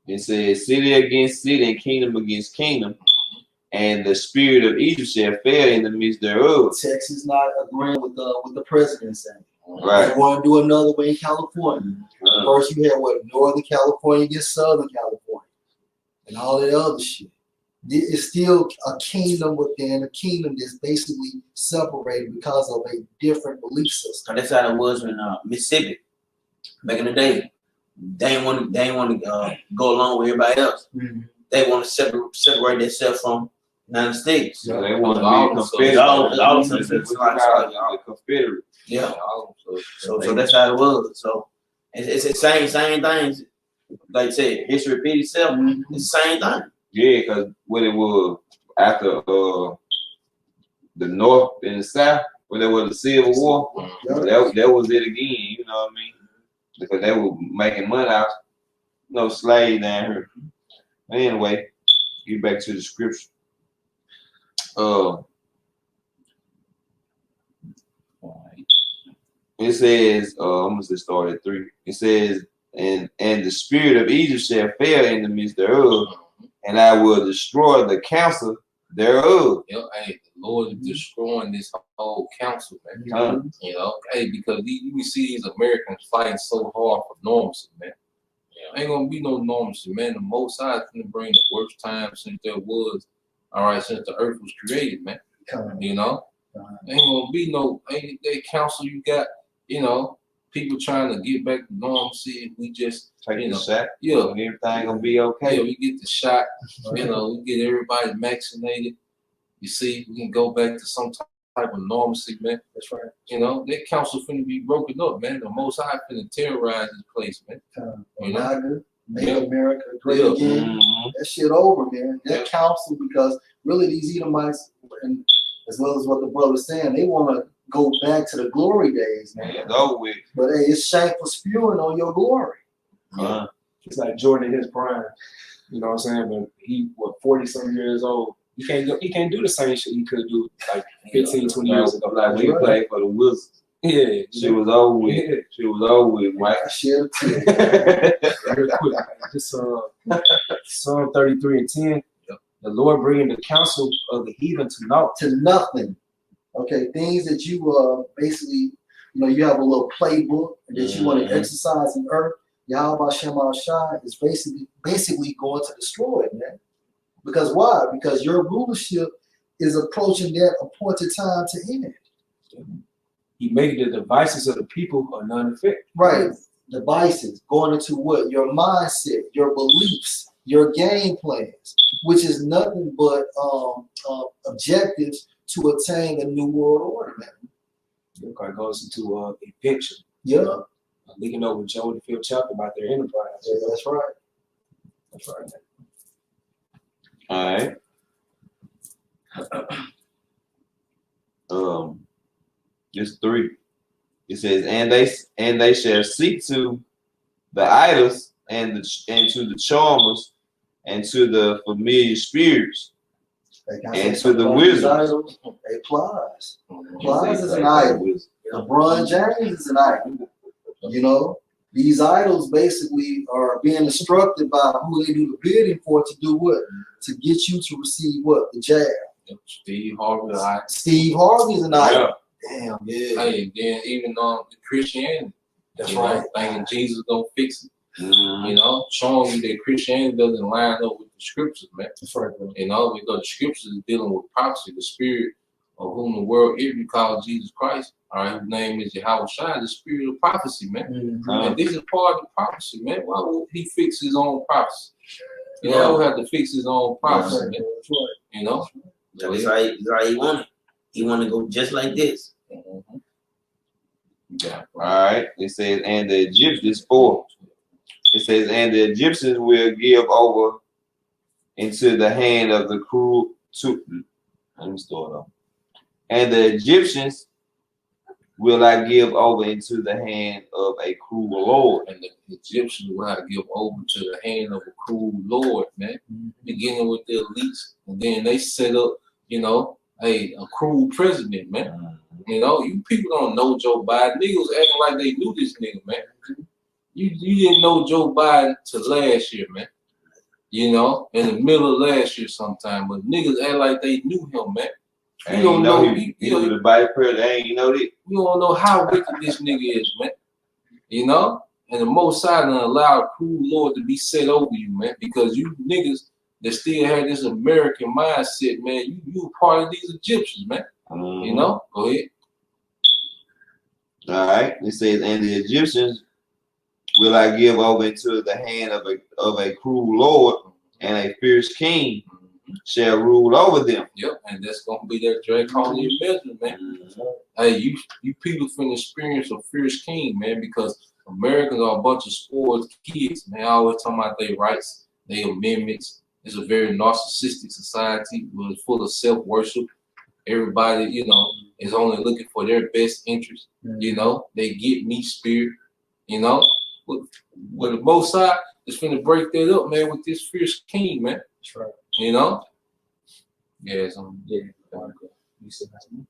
Speaker 5: It says city against city and kingdom against kingdom, and the spirit of Egypt shall fail in the midst thereof.
Speaker 1: Texas not agreeing with the president saying.
Speaker 5: Right.
Speaker 1: They want to do another way in California. First, you had Northern California against Southern California, and all that other shit. It's still a kingdom within a kingdom that's basically separated because of a different belief system.
Speaker 3: That's how it was in Mississippi back in the day. They ain't want to go along with everybody else.
Speaker 1: Mm-hmm.
Speaker 3: They want to separate themselves from the United States.
Speaker 5: So they want to be Confederate.
Speaker 3: Yeah. So that's how it was. So it's the same things. Like I said, history repeats itself. It's the same thing.
Speaker 5: Yeah, because when it was after the North and the South, when there was the Civil War, that was it again. You know what I mean? Because they were making money out, slaves down here. But anyway, get back to the scripture. It says, I'm gonna just start at 3. It says, and the spirit of Egypt shall fail in the midst thereof, and I will destroy the counsel thereof.
Speaker 2: You know, hey, the Lord is destroying this whole council, man. You know, hey, because you see these Americans fighting so hard for normalcy, man. Ain't gonna be no normalcy, man. The Most High is gonna bring the worst time since there was, since the earth was created, man. You know, ain't gonna be ain't that council you got. You know, people trying to get back to normalcy. If we just
Speaker 5: take the shot,
Speaker 2: and
Speaker 5: everything gonna be okay.
Speaker 2: Yeah, we get the shot. You know, we get everybody vaccinated. You see, we can go back to some type type of normalcy, man.
Speaker 1: That's right.
Speaker 2: You know, that council finna be broken up, man. The Most High finna terrorize this place, man. You know?
Speaker 1: MAGA, Make
Speaker 2: Yeah.
Speaker 1: America Great
Speaker 2: Yeah.
Speaker 1: Again. That shit over, man. That council, because really these Edomites, and as well as what the brother's saying, they want to go back to the glory days, man.
Speaker 5: It's over with.
Speaker 1: But hey, it's shameful spewing on your glory.
Speaker 4: It's like Jordan in his prime. You know what I'm saying? But he, 40-some years old. He can't do the same shit he could do like 15, 20 years ago.
Speaker 5: Like when he played for the Wizards.
Speaker 4: Yeah.
Speaker 5: She was over with.
Speaker 4: Yeah.
Speaker 5: She was over with, Mike.
Speaker 1: I share too.
Speaker 4: Real quick, man. Just Psalm 33 and 10. The Lord bringing the counsel of the heathen to naught.
Speaker 1: To nothing. Okay, things that you basically, you have a little playbook that you want to exercise in earth. Yahweh Shem Shai is basically going to destroy it, man. Because why? Because your rulership is approaching that appointed time to end.
Speaker 4: He made the devices of the people of none effect.
Speaker 1: Right. Devices going into what? Your mindset, your beliefs, your game plans, which is nothing but objectives to attain a new world order, man.
Speaker 4: It goes into invention.
Speaker 1: Yeah.
Speaker 4: Linking over Joe the 5th chapter about their enterprise.
Speaker 1: Yeah, that's right.
Speaker 4: That's right.
Speaker 5: All right. Just 3. It says, and they shall seek to the idols and to the charmers and to the familiar spirits and to the wizards.
Speaker 1: It applies. Applies is an idol. LeBron James is an idol. These idols basically are being instructed by who they do the bidding for to do what? To get you to receive what? The jab.
Speaker 2: Steve Harvey,
Speaker 1: Steve Harvey's an idol. Damn, yeah.
Speaker 2: Hey, then even on the Christianity,
Speaker 1: that's right.
Speaker 2: Thinking Jesus gonna fix it. Showing you that Christianity doesn't line up with the scriptures, man.
Speaker 1: That's right, bro.
Speaker 2: Because the scriptures is dealing with prophecy, the spirit of whom the world is called Jesus Christ. All right, whose name is Yahweh Shai, the spirit of prophecy, man. And this is part of the prophecy, man. Why would he fix his own prophecy? He would have to fix his own prophecy, man.
Speaker 1: That's right.
Speaker 3: That's how he wanted. He want to go just like this.
Speaker 2: Yeah.
Speaker 5: All right. It says, and the Egyptians 4. It says, and the Egyptians will give over into the hand of the cruel. Let me start off. And the Egyptians will I give over into the hand of a cruel lord.
Speaker 2: And the Egyptians will I give over to the hand of a cruel lord, man. Beginning with the elites, and then they set up, a cruel president, man. You people don't know Joe Biden. Niggas acting like they knew this nigga, man. You didn't know Joe Biden till last year, man. In the middle of last year sometime. But niggas act like they knew him, man.
Speaker 5: You don't know he was the vice president. You know that.
Speaker 2: You don't know how wicked this nigga is, man. And the Most High done allowed a cruel Lord to be set over you, man. Because you niggas that still had this American mindset, man, you a part of these Egyptians, man. Go ahead.
Speaker 5: All right. It says, and the Egyptians will I give over into the hand of a cruel lord, and a fierce king shall rule over them.
Speaker 2: Yep, and that's gonna be that draconian measure, man. Hey, you people finna experience a fierce king, man, because Americans are a bunch of spoiled kids, man. Always talking about their rights, their amendments. It's a very narcissistic society. We're full of self-worship. Everybody, is only looking for their best interest. They get me spirit. With the Most High is finna break that up, man, with this fierce king, man.
Speaker 1: That's right.
Speaker 2: Yeah,
Speaker 4: You said that's me.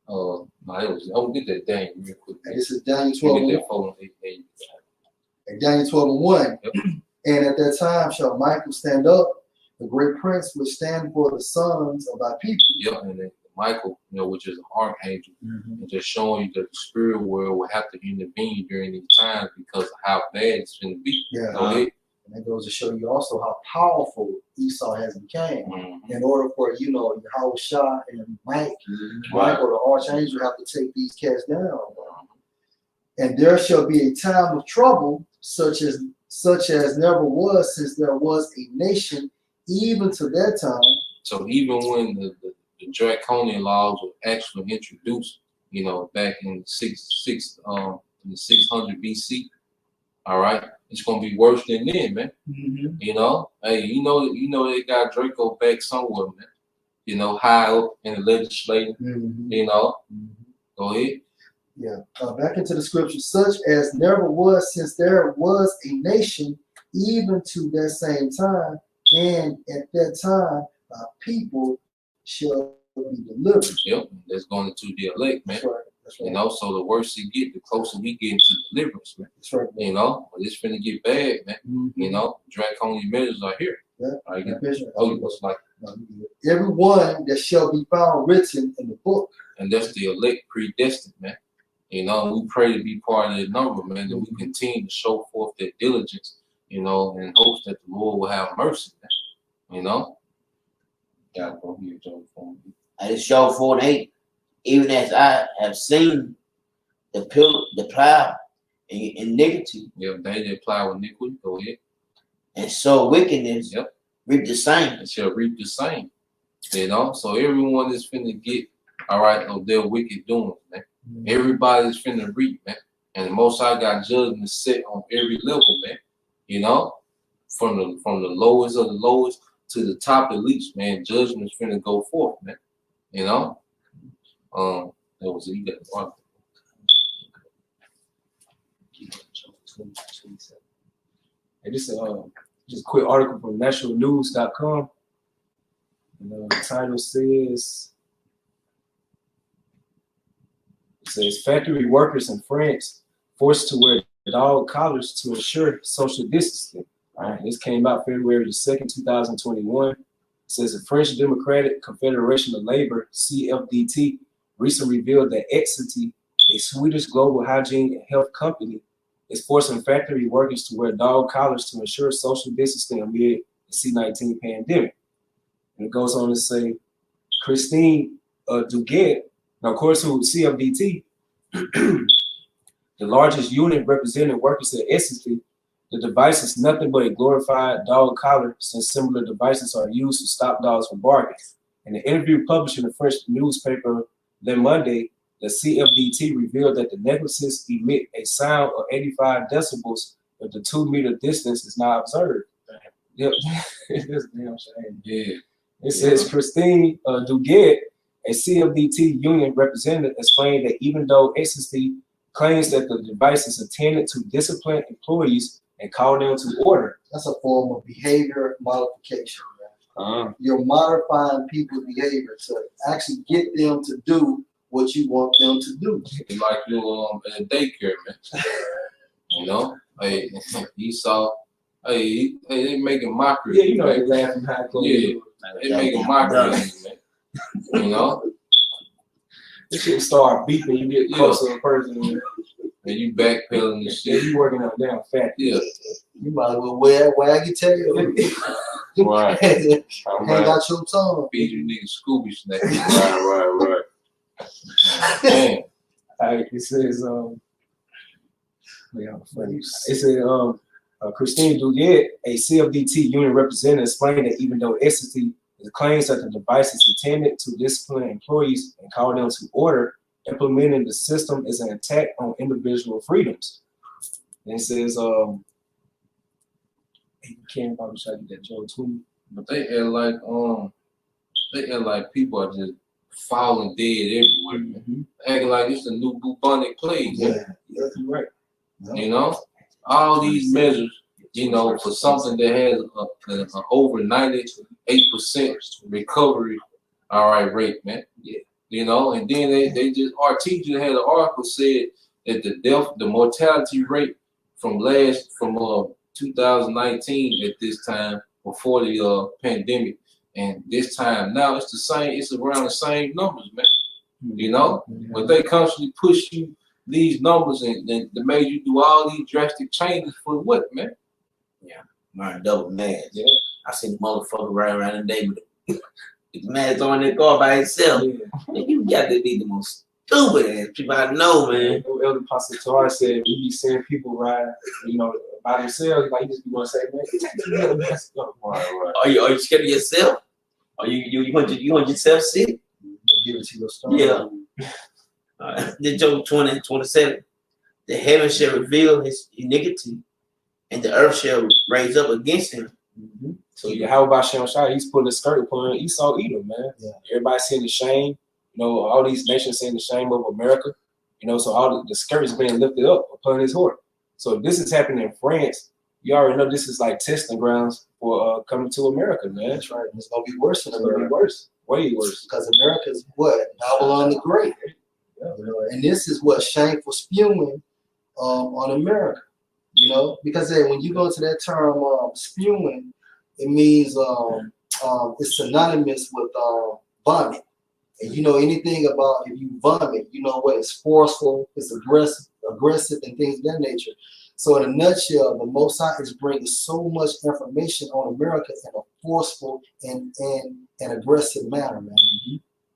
Speaker 2: no, I'll get that Daniel real quick.
Speaker 1: And this is Daniel
Speaker 2: We'll
Speaker 1: 12.
Speaker 2: get that phone.
Speaker 1: And Daniel 12:1.
Speaker 2: Yep.
Speaker 1: And at that time shall Michael stand up, the great prince which stand for the sons of thy people.
Speaker 2: Yep, and then Michael, which is an archangel, and just showing you that the spirit world will have to intervene during these times because of how bad it's going to be.
Speaker 1: Yeah.
Speaker 2: Go ahead.
Speaker 1: And that goes to show you also how powerful Esau has become. In order for, Yahweh Shai and Michael, the archangel, have to take these cats down. And there shall be a time of trouble, such as never was since there was a nation, even to that time.
Speaker 2: So even when the the draconian laws were actually introduced, you know, back in the 600 BC. All right, it's gonna be worse than then, man.
Speaker 1: Mm-hmm.
Speaker 2: You know, hey, you know they got Draco back somewhere, man. You know, high up in the legislature.
Speaker 1: Mm-hmm.
Speaker 2: You know,
Speaker 1: Mm-hmm.
Speaker 2: go ahead.
Speaker 1: Yeah. Back into the scriptures, such as never was since there was a nation, even to that same time, and at that time, people shall be delivered.
Speaker 2: Yep, that's going into the elect, man.
Speaker 1: That's right. That's right.
Speaker 2: You know, so the worse it get, the closer we get to deliverance, man.
Speaker 1: That's right.
Speaker 2: You know, but it's finna get bad, man.
Speaker 1: Mm-hmm.
Speaker 2: You know, draconian measures are here.
Speaker 1: Yeah.
Speaker 2: All right,
Speaker 1: That's right.
Speaker 2: oh, you was like,
Speaker 1: everyone that shall be found written in the book.
Speaker 2: and that's the elect predestined, man. You know, we pray to be part of the number, man, that we continue to show forth that diligence, you know, in hopes that the Lord will have mercy, man. You know? Yeah, go here, Joe.
Speaker 3: I just showed 4 and 8. Even as I have seen the plow in iniquity,
Speaker 2: Yeah, they that plow with iniquity, go ahead.
Speaker 3: and sow wickedness,
Speaker 2: Yep.
Speaker 3: reap the same.
Speaker 2: And shall reap the same. You know, so everyone is finna get, all right, of their wicked doings, man. Everybody's finna reap, man. And the Most High got judgment set on every level, man. You know, from the lowest of the lowest to the top of the least, man. Judgment's finna go forth, man. You know, that was it. You got one.
Speaker 4: And this is just a quick article from nationalnews.com. And the title says, factory workers in France forced to wear dog collars to ensure social distancing. All right, this came out February the 2nd, 2021. It says the French Democratic Confederation of Labor, CFDT, recently revealed that Exity, a Swedish global hygiene and health company, is forcing factory workers to wear dog collars to ensure social distancing amid the C-19 pandemic. And it goes on to say, Christine Duguet, now according to CFDT, the largest unit representing workers at Exity, the device is nothing but a glorified dog collar, since similar devices are used to stop dogs from barking. In an interview published in the French newspaper Le Monde, the CFDT revealed that the necklaces emit a sound of 85 decibels if the 2-meter distance is not observed. Yep. That's damn shame.
Speaker 2: Yeah.
Speaker 4: It says Christine Duguet, a CFDT union representative, explained that even though Exity claims that the device is intended to discipline employees and call them to order.
Speaker 1: That's a form of behavior modification. You're modifying people's behavior to actually get them to do what you want them to do.
Speaker 2: Like you in a daycare, man. You know, hey, you saw, hey, they making mockery.
Speaker 4: Yeah, you know,
Speaker 2: man.
Speaker 4: they laughing high clothes.
Speaker 2: Yeah, they making mockery, man. You know,
Speaker 4: This shit start beeping, you get close to a person,
Speaker 2: and you backpedaling and
Speaker 4: yeah,
Speaker 2: shit.
Speaker 4: you working on damn fat.
Speaker 2: Yeah,
Speaker 1: You might as well wear your tail.
Speaker 5: Right.
Speaker 1: Hang
Speaker 5: Right.
Speaker 1: out your tongue.
Speaker 2: feed you niggas Scooby snacks.
Speaker 5: Right.
Speaker 2: Man,
Speaker 4: It says, it said, Christine Duguet, a CFDT union representative, explained that even though Exity claims that the device is intended to discipline employees and call them to order, implementing the system is an attack on individual freedoms. And it says, you can't probably try to get that Joe too.
Speaker 2: but they act like people are just falling dead everywhere, man. Acting like it's the new bubonic plague, man.
Speaker 1: Yeah,
Speaker 4: You're right.
Speaker 2: You know, all these measures, you know, for something that has a over 98% recovery, all right, rate, man. Yeah. You know, and then they just, our teacher had an article said that the mortality rate from 2019 at this time before the pandemic, and this time now it's the same. It's around the same numbers, man. You know, but they constantly push you these numbers and they made you do all these drastic changes for what, man?
Speaker 3: Man, double mad.
Speaker 4: Yeah.
Speaker 3: I seen the motherfucker right around the day with the mask on their car by himself. Man, you got to be the most stupid ass people I know, man.
Speaker 4: Elder Pastor Torah said we be seeing people ride, you know, by themselves. Like you just be gonna say, man,
Speaker 3: Are you scared of yourself? Are you want yourself sick?
Speaker 1: Give it to your story.
Speaker 3: Yeah. The Job 20:27. The heaven shall reveal his iniquity, and the earth shall raise up against him.
Speaker 1: Mm-hmm.
Speaker 4: So yeah, how about Shem Shai? He's putting a skirt upon Esau Edom, man.
Speaker 1: Yeah.
Speaker 4: Everybody seeing the shame. You know, all these nations seeing the shame of America. You know, so all the skirt is being lifted up upon his horse. So if this is happening in France, you already know this is like testing grounds for coming to America, man.
Speaker 1: That's right. It's gonna be worse than
Speaker 4: It's gonna be
Speaker 1: America.
Speaker 4: worse, way worse.
Speaker 1: Because America's what? Babylon the Great.
Speaker 4: Yeah.
Speaker 1: You know, and this is what shameful spewing on America. You know, because hey, when you go into that term spewing, it means it's synonymous with vomit. And you know anything about if you vomit, you know what? It's forceful, it's aggressive, and things of that nature. So in a nutshell, the Most High is bringing so much information on America in a forceful and aggressive manner, man.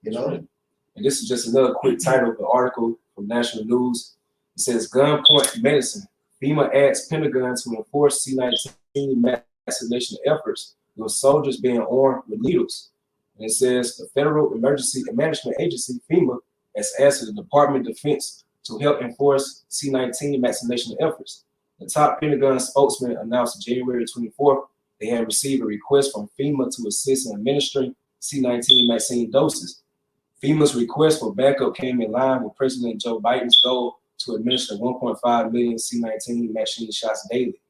Speaker 1: You know.
Speaker 4: And this is just another quick title of the article from National News. It says, Gunpoint Medicine. FEMA adds Pentagon to enforce C-19 vaccination efforts with soldiers being armed with needles. And it says the Federal Emergency Management Agency, FEMA, has asked the Department of Defense to help enforce C-19 vaccination efforts. The top Pentagon spokesman announced January 24th they had received a request from FEMA to assist in administering C-19 vaccine doses. FEMA's request for backup came in line with President Joe Biden's goal to administer 1.5 million C-19 vaccine shots daily.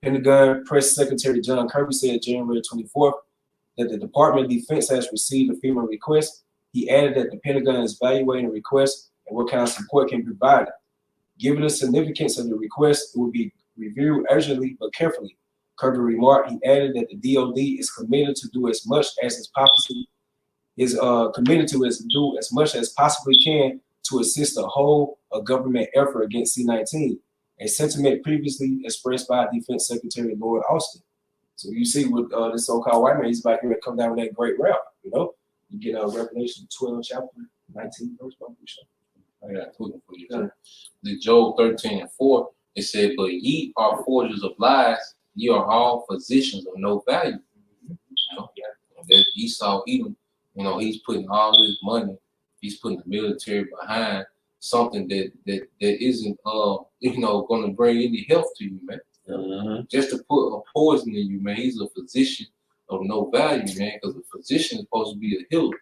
Speaker 4: Pentagon Press Secretary John Kirby said January 24th that the Department of Defense has received a FEMA request. He added that the Pentagon is evaluating the request and what kind of support can be provided. Given the significance of the request, it will be reviewed urgently but carefully. Kirby remarked. He added that the DoD is committed to do as much as is possible. Do as much as possibly can to assist the whole government effort against C-19, a sentiment previously expressed by Defense Secretary Lloyd Austin. So you see with this so-called white man, he's about here to come down with that great route, you know? You get Revelation 12, chapter 19, verse 1.
Speaker 2: I got tweeting for you. Yeah. The Job 13:4, it said, but ye are forgers of lies, ye are all physicians of no value. You know? That Esau Edom, you know, he's putting all his money, he's putting the military behind something that isn't you know, gonna bring any health to you, man.
Speaker 3: Mm-hmm.
Speaker 2: Just to put a poison in you, man. He's a physician of no value, man, because a physician is supposed to be a healer,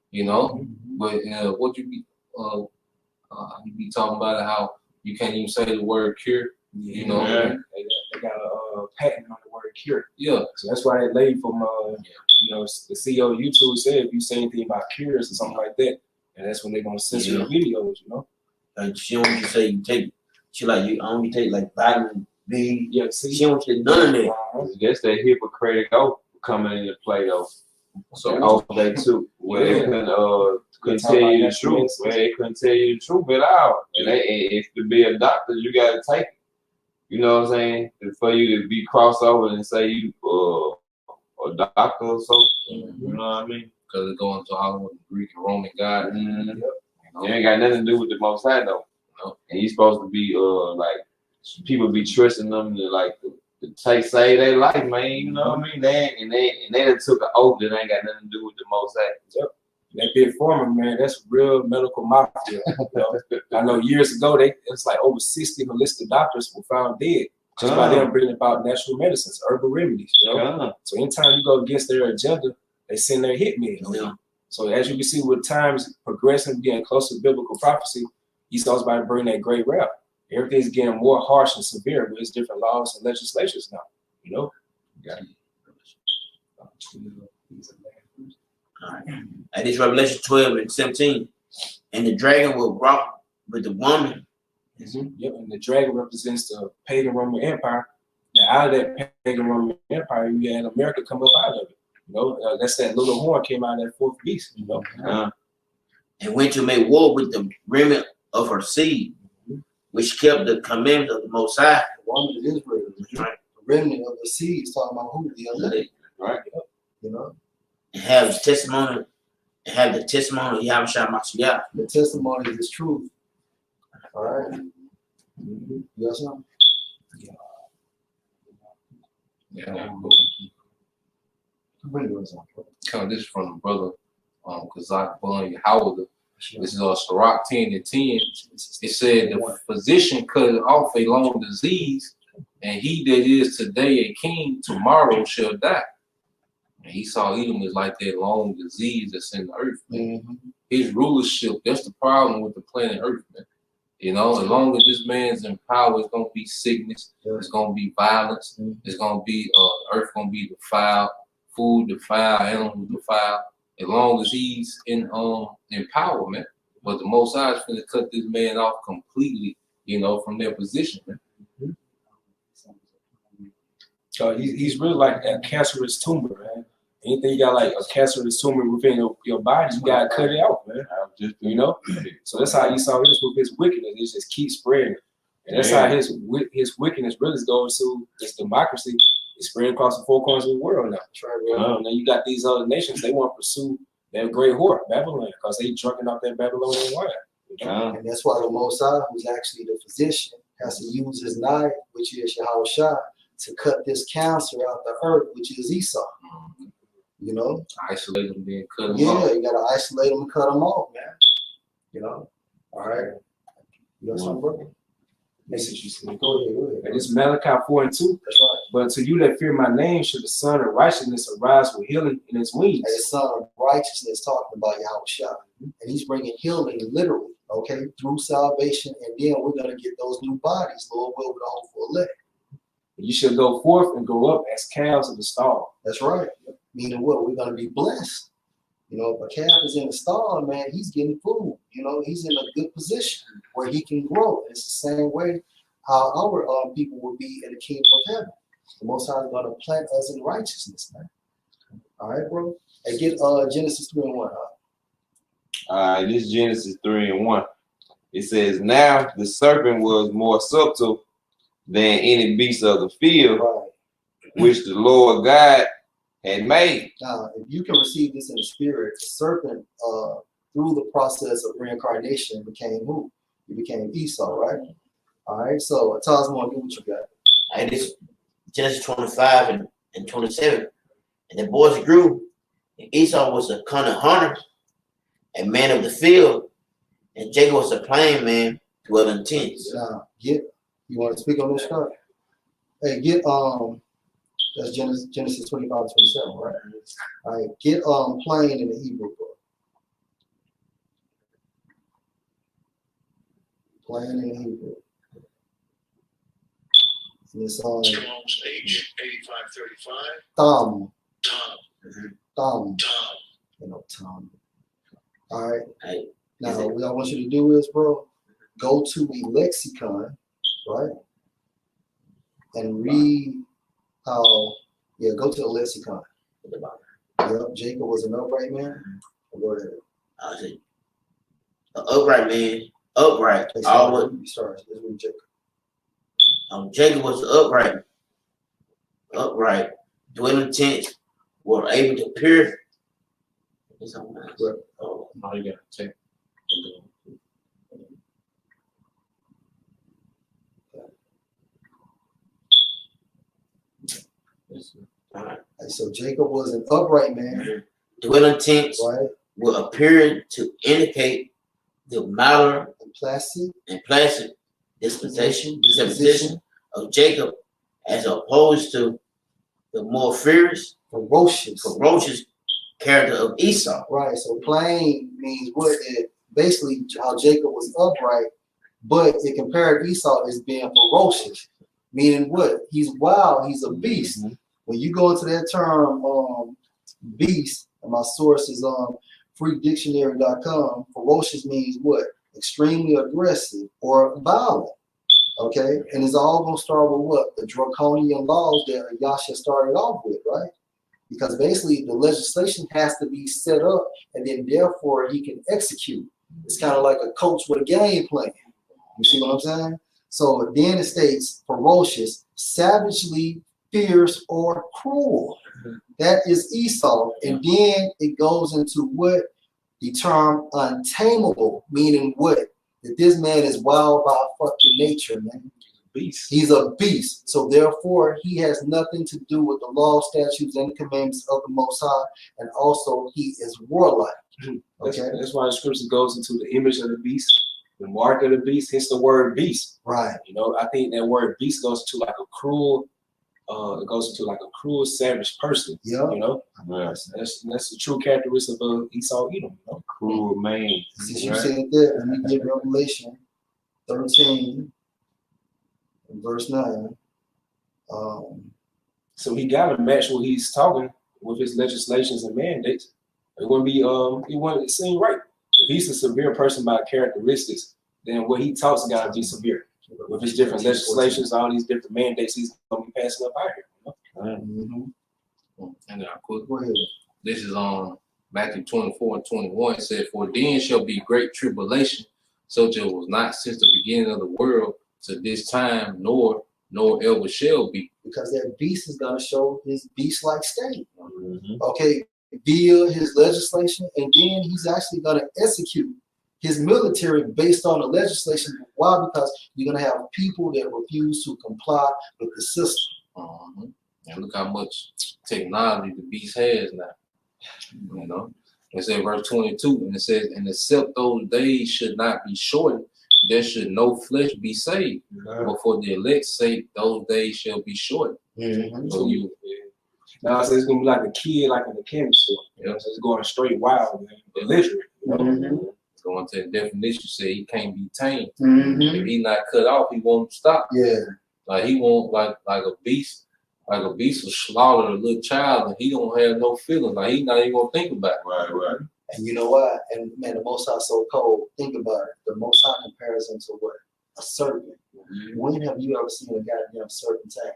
Speaker 2: you know. But what you be talking about how you can't even say the word cure, you know.
Speaker 4: Yeah. They got a patent on the word cure.
Speaker 2: Yeah.
Speaker 4: So that's why that lady from you know, the CEO of YouTube said if you say anything about cures or something like that, and that's when they're gonna censor the videos, you know.
Speaker 3: Like she don't want you to say you take. She like you only take like vitamin B.
Speaker 4: Yeah, see,
Speaker 3: She don't take none of that.
Speaker 5: That's that Hippocratic oath coming into play though. So off that too, where they couldn't tell you the truth, where they couldn't tell you the truth at all. And if to be a doctor, you gotta take it. You know what I'm saying? For you to be crossover and say you a doctor or something.
Speaker 2: Mm-hmm.
Speaker 5: You know what I mean?
Speaker 2: Because it's going to all the Greek and Roman gods.
Speaker 5: Mm-hmm.
Speaker 2: You know?
Speaker 5: It ain't got nothing to do with the Most High though.
Speaker 2: No.
Speaker 5: And you supposed to be like people be trusting them to like to save their life, man. You know what I mean? They done took an oath that ain't got nothing to do with the Most High.
Speaker 4: Yep. That big pharma, man, that's real medical mafia. You know? I know years ago, it's like over 60 holistic doctors were found dead just by them bringing about natural medicines, herbal remedies. You know? So anytime you go against their agenda, they send their hitmen. You know? So as you can see, with times progressing, getting closer to biblical prophecy, Esau's about to bring that great route. Everything's getting more harsh and severe with its different laws and legislatures now. You know?
Speaker 3: All right. And this Revelation 12:17. And the dragon will walk with the woman.
Speaker 4: Mm-hmm. Yep, and the dragon represents the pagan Roman Empire. Now, out of that pagan Roman Empire, you had America come up out of it. You know, that's that little horn came out of that fourth beast. You know,
Speaker 3: and went to make war with the remnant of her seed, which kept the commandments of the Most High.
Speaker 1: The woman of Israel,
Speaker 3: right?
Speaker 1: The remnant of the seed is talking about who? The elect,
Speaker 3: right?
Speaker 1: You know,
Speaker 3: and have the testimony of Yahushua Mashiach.
Speaker 1: The testimony is truth. All right. Yes, sir.
Speaker 2: Yeah.
Speaker 1: Bring yours up.
Speaker 2: Kind of this from the brother Kazak Bun Howard. This is Sirach 10 and 10. It said the physician cut off a long disease, and he that is today a king, tomorrow shall die. And Esau Edom is like that long disease that's in the earth, man. His rulership, that's the problem with the planet Earth, man. You know, as long as this man's in power, it's gonna be sickness, it's gonna be violence, it's gonna be earth gonna be defiled, food defiled, animals defiled. As long as he's in power, man. But the Most High is gonna cut this man off completely, you know, from their position, man.
Speaker 4: So he's really like a cancerous tumor, man. Anything you got like a cancerous tumor within your body, you gotta cut it out, man. You know? So that's how Esau is with his wickedness. It just keeps spreading. And that's how his wickedness really is going to this democracy. It's spread across the four corners of the world now. That's right, now you got these other nations, they want to pursue that great whore, Babylon, because they drunken off that Babylonian wine.
Speaker 1: And that's why the Most High, who's actually the physician, has to use his knife, which is Yahweh Shah, to cut this cancer out the earth, which is Esau. You know?
Speaker 2: Isolate them, then cut them off.
Speaker 1: Yeah, you gotta isolate them and cut them off, man. You know? All right. You know something, brother?
Speaker 4: Message you said.
Speaker 1: Go ahead.
Speaker 4: And it's Malachi 4 and 2.
Speaker 1: That's right.
Speaker 4: But to you that fear my name, should the Son of Righteousness arise with healing in its wings.
Speaker 1: And the Son of Righteousness talking about Yahweh Shah. And he's bringing healing literally, okay, through salvation. And then we're gonna get those new bodies, Lord will, with the hopeful elect.
Speaker 4: You shall go forth and grow up as calves of the stall.
Speaker 1: That's right. Meaning what? We're gonna be blessed. You know, if a calf is in the stall, man, he's getting food. You know, he's in a good position where he can grow. It's the same way how our people will be in the kingdom of heaven. The Most High is going to plant us in righteousness, man. All right, bro. Hey, get Genesis 3 and 1.
Speaker 5: This is Genesis 3 and 1. It says, now the serpent was more subtle than any beast of the field, which the Lord God had made.
Speaker 1: Now, if you can receive this in the spirit, the serpent, through the process of reincarnation, became who? He became Esau, right? All right, so Tazma, do what you got.
Speaker 3: And this Genesis 25 and 27. And the boys grew, and Esau was a cunning hunter, a man of the field, and Jacob was a plain man, dwelt in tents.
Speaker 1: Now, you want to speak on this stuff? Hey, that's Genesis 25 and 27, right? All right, get plain in the Hebrew book. Plain in the Hebrew. And it's
Speaker 6: Strong's H 8535.
Speaker 1: Thumb.
Speaker 6: Tom.
Speaker 1: You know, Tom. All right.
Speaker 3: Hey,
Speaker 1: Now, what I want you to do is, bro, go to the lexicon, right? And read how, go to the lexicon. Yep, Jacob was an upright man. Go ahead.
Speaker 3: I said, an upright man, upright.
Speaker 1: Let's read Jacob.
Speaker 3: Jacob was upright, dwelling tents, were able to peer.
Speaker 2: Oh, now you gotta take.
Speaker 3: All right.
Speaker 1: So Jacob was an upright man,
Speaker 3: Dwelling tents
Speaker 1: right?
Speaker 3: will appear to indicate the matter
Speaker 1: And placid
Speaker 3: disposition of Jacob, as opposed to the more fierce, ferocious character of Esau.
Speaker 1: Right. So plain means what? It basically how Jacob was upright, but it compared Esau as being ferocious, meaning what? He's wild. He's a beast. When you go into that term, beast, and my source is freedictionary.com. Ferocious means what? Extremely aggressive or violent. Okay, and it's all gonna start with what? The draconian laws that Yasha started off with, right? Because basically the legislation has to be set up, and then therefore he can execute. It's kind of like a coach with a game plan. You see what I'm saying? So then it states ferocious, savagely fierce, or cruel. That is Esau. And then it goes into what? The term untamable, meaning what? That this man is wild by fucking nature, man.
Speaker 4: Beast.
Speaker 1: He's a beast. So therefore, he has nothing to do with the law, statutes, and the commandments of the Most High. And also, he is warlike. Okay.
Speaker 4: That's why the scripture goes into the image of the beast, the mark of the beast, hence the word beast.
Speaker 1: Right.
Speaker 4: You know, I think that word beast goes to like a cruel, it goes into like a cruel, savage person.
Speaker 1: Yeah.
Speaker 4: You know,
Speaker 5: Right.
Speaker 4: that's the true characteristic of Esau Edom. You know?
Speaker 5: Cruel man.
Speaker 1: Since you
Speaker 5: Right.
Speaker 1: said that, let me get Revelation 13 and verse 9.
Speaker 4: So he got to match what he's talking with his legislations and mandates. It wouldn't be it wouldn't seem right. If he's a severe person by characteristics, then what he talks got to be severe. With his different legislations, all these different mandates he's gonna be passing up out here. You know?
Speaker 1: Mm-hmm.
Speaker 2: And then I quote,
Speaker 1: Go ahead.
Speaker 2: this is on Matthew 24 and 21. It said, "For then shall be great tribulation, such as was not since the beginning of the world to this time, nor ever shall be."
Speaker 1: Because that beast is going to show his beast-like state.
Speaker 5: Mm-hmm.
Speaker 1: Okay, via his legislation, and then he's actually going to execute his military based on the legislation. Why? Because you're going to have people that refuse to comply with the system.
Speaker 2: And look how much technology the beast has now. You know, it says verse 22, and it says, "And except those days should not be shortened, there should no flesh be saved. But for the elect's sake, those days shall be shortened."
Speaker 1: Mm-hmm.
Speaker 2: So you,
Speaker 4: Now it's gonna be like a kid, like in a candy store. You know, so it's going straight wild, man. Belligerent. You know?
Speaker 1: Mm-hmm.
Speaker 2: going to the definition, say he can't be tamed.
Speaker 1: Mm-hmm.
Speaker 2: If he not cut off, he won't stop.
Speaker 1: Yeah.
Speaker 2: Like he won't like a beast. Like a beast will slaughter a little child, and he don't have no feelings. Like he not even gonna think about it.
Speaker 5: Right.
Speaker 1: And you know what? And man, the Most High so cold. Think about it. The Most High comparison to what? A serpent.
Speaker 5: Mm-hmm.
Speaker 1: When have you ever seen a goddamn serpent tame?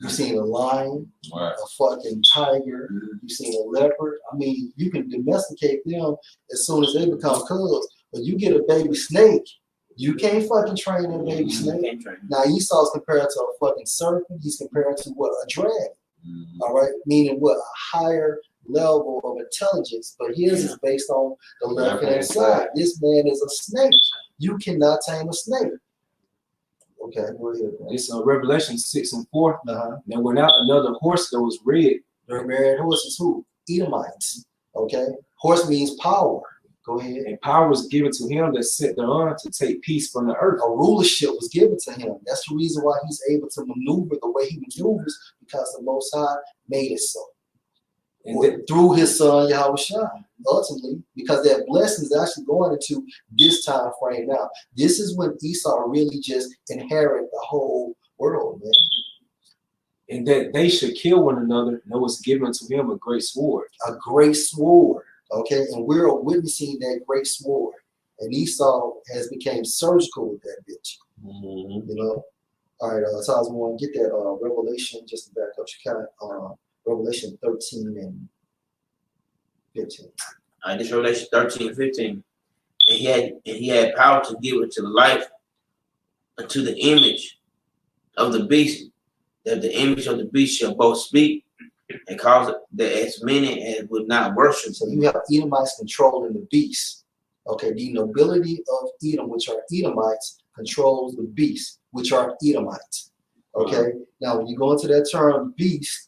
Speaker 1: You've seen a lion,
Speaker 5: Right.
Speaker 1: a fucking tiger. You've seen a leopard. I mean, you can domesticate them as soon as they become cubs. But you get a baby snake, you can't fucking train that baby snake. Now Esau's compared to a fucking serpent. He's compared to what? A dragon.
Speaker 5: Mm-hmm.
Speaker 1: All right, meaning what? A higher level of intelligence. But his is based on the left-hand side. This man is a snake. You cannot tame a snake. Okay, go ahead.
Speaker 4: It's Revelation 6 and 4.
Speaker 1: Uh-huh.
Speaker 4: There went out another horse that was red.
Speaker 1: They're married horses who? Edomites. Okay, horse means power. Go ahead.
Speaker 4: And power was given to him that sent thereon to take peace from the earth.
Speaker 1: A rulership was given to him. That's the reason why he's able to maneuver the way he maneuvers, because the Most High made it so.
Speaker 4: And
Speaker 1: Through his son Yahushua, ultimately, because that blessing is actually going into this time frame now. This is when Esau really just inherit the whole world, man.
Speaker 4: and that they should kill one another, and it was given to him a great sword.
Speaker 1: A great sword, okay? And we're witnessing that great sword. And Esau has become surgical with that bitch,
Speaker 5: Mm-hmm.
Speaker 1: you know? All right, so I was going to get that Revelation, just to back up, Revelation 13 and 15.
Speaker 3: All right, this Revelation 13 and 15. And he had power to give it to the life, unto the image of the beast, that the image of the beast shall both speak and cause that as many as would not worship.
Speaker 1: So you have Edomites controlling the beast. Okay, the nobility of Edom, which are Edomites, controls the beast, which are Edomites. Okay, now when you go into that term beast,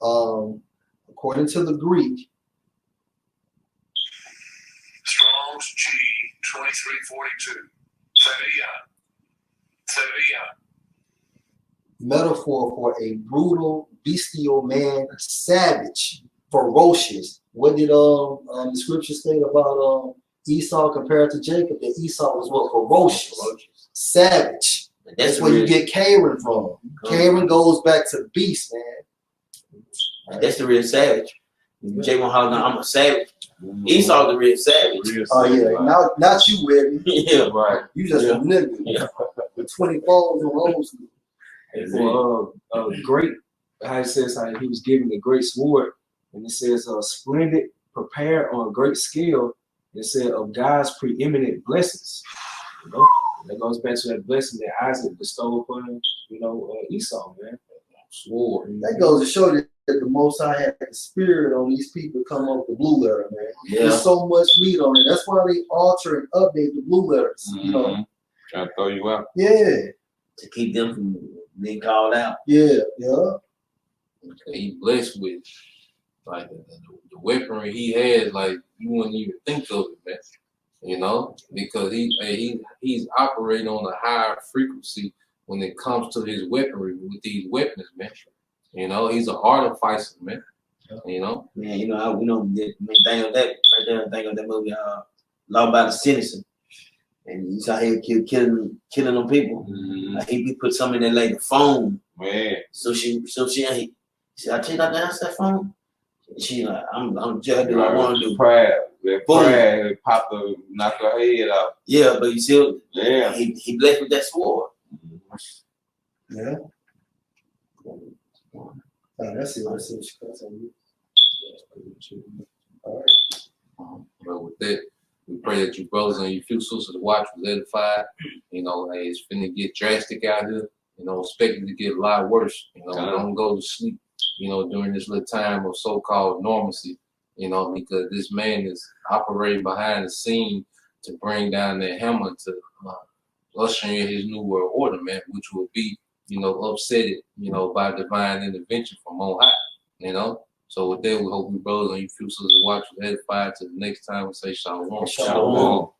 Speaker 1: according to the Greek,
Speaker 6: Strong's G 2342. Seria.
Speaker 1: metaphor for a brutal, bestial man, savage, ferocious. What did the scripture state about Esau compared to Jacob? That Esau was what? Ferocious, savage. That's where you get Karen from. Karen goes back to beast, man.
Speaker 3: That's the real savage. Jay won't holler, I'm a savage. Esau the real savage.
Speaker 1: Oh yeah, not you, Webby.
Speaker 3: Yeah,
Speaker 5: Right.
Speaker 1: You just a nigga.
Speaker 3: Yeah.
Speaker 1: With 24s and rolls.
Speaker 4: And for great, how it says how he was given a great sword, and it says splendid, prepared on a great scale. It said of God's preeminent blessings. You know, and that goes back to that blessing that Isaac bestowed upon Esau, man. Sword.
Speaker 1: That goes to show that the Most High had the spirit on these people to come up with the blue letter, man.
Speaker 3: Yeah.
Speaker 1: There's so much meat on it. That's why they alter and update the blue letters. You know.
Speaker 5: Mm-hmm. Trying to throw you out.
Speaker 1: Yeah.
Speaker 3: to keep them from being called out.
Speaker 1: Yeah.
Speaker 2: he blessed with Like the weaponry he has, like you wouldn't even think of it, man. You know, because he's operating on a higher frequency when it comes to his weaponry with these weapons, man. You know, he's an artificer, man. You know,
Speaker 3: Man, the main thing of that right there, thing of that movie, Law About the Citizen. And you saw him killing them people. Like he put something in there like the phone.
Speaker 5: Man.
Speaker 3: So he said, I take out that phone. And she like, I'm just do what I want to do.
Speaker 5: Pride, pop the knock her head off.
Speaker 3: Yeah, but you see,
Speaker 5: Yeah.
Speaker 3: He blessed with that sword.
Speaker 1: Yeah. That's it. That's it. All right.
Speaker 2: but with that, we pray that you brothers and your few sisters to watch was edified. You know, hey, it's finna get drastic out here. You know, expecting to get a lot worse. You know, don't go to sleep. You know, during this little time of so-called normalcy. You know, because this man is operating behind the scene to bring down that hammer to usher in his new world order, man, which will be, you know, upsetted, you know, by divine intervention from on high, you know. So with that, we hope you brothers and you few sisters watch was edified. Till the next time we say shalom.
Speaker 3: Shalom.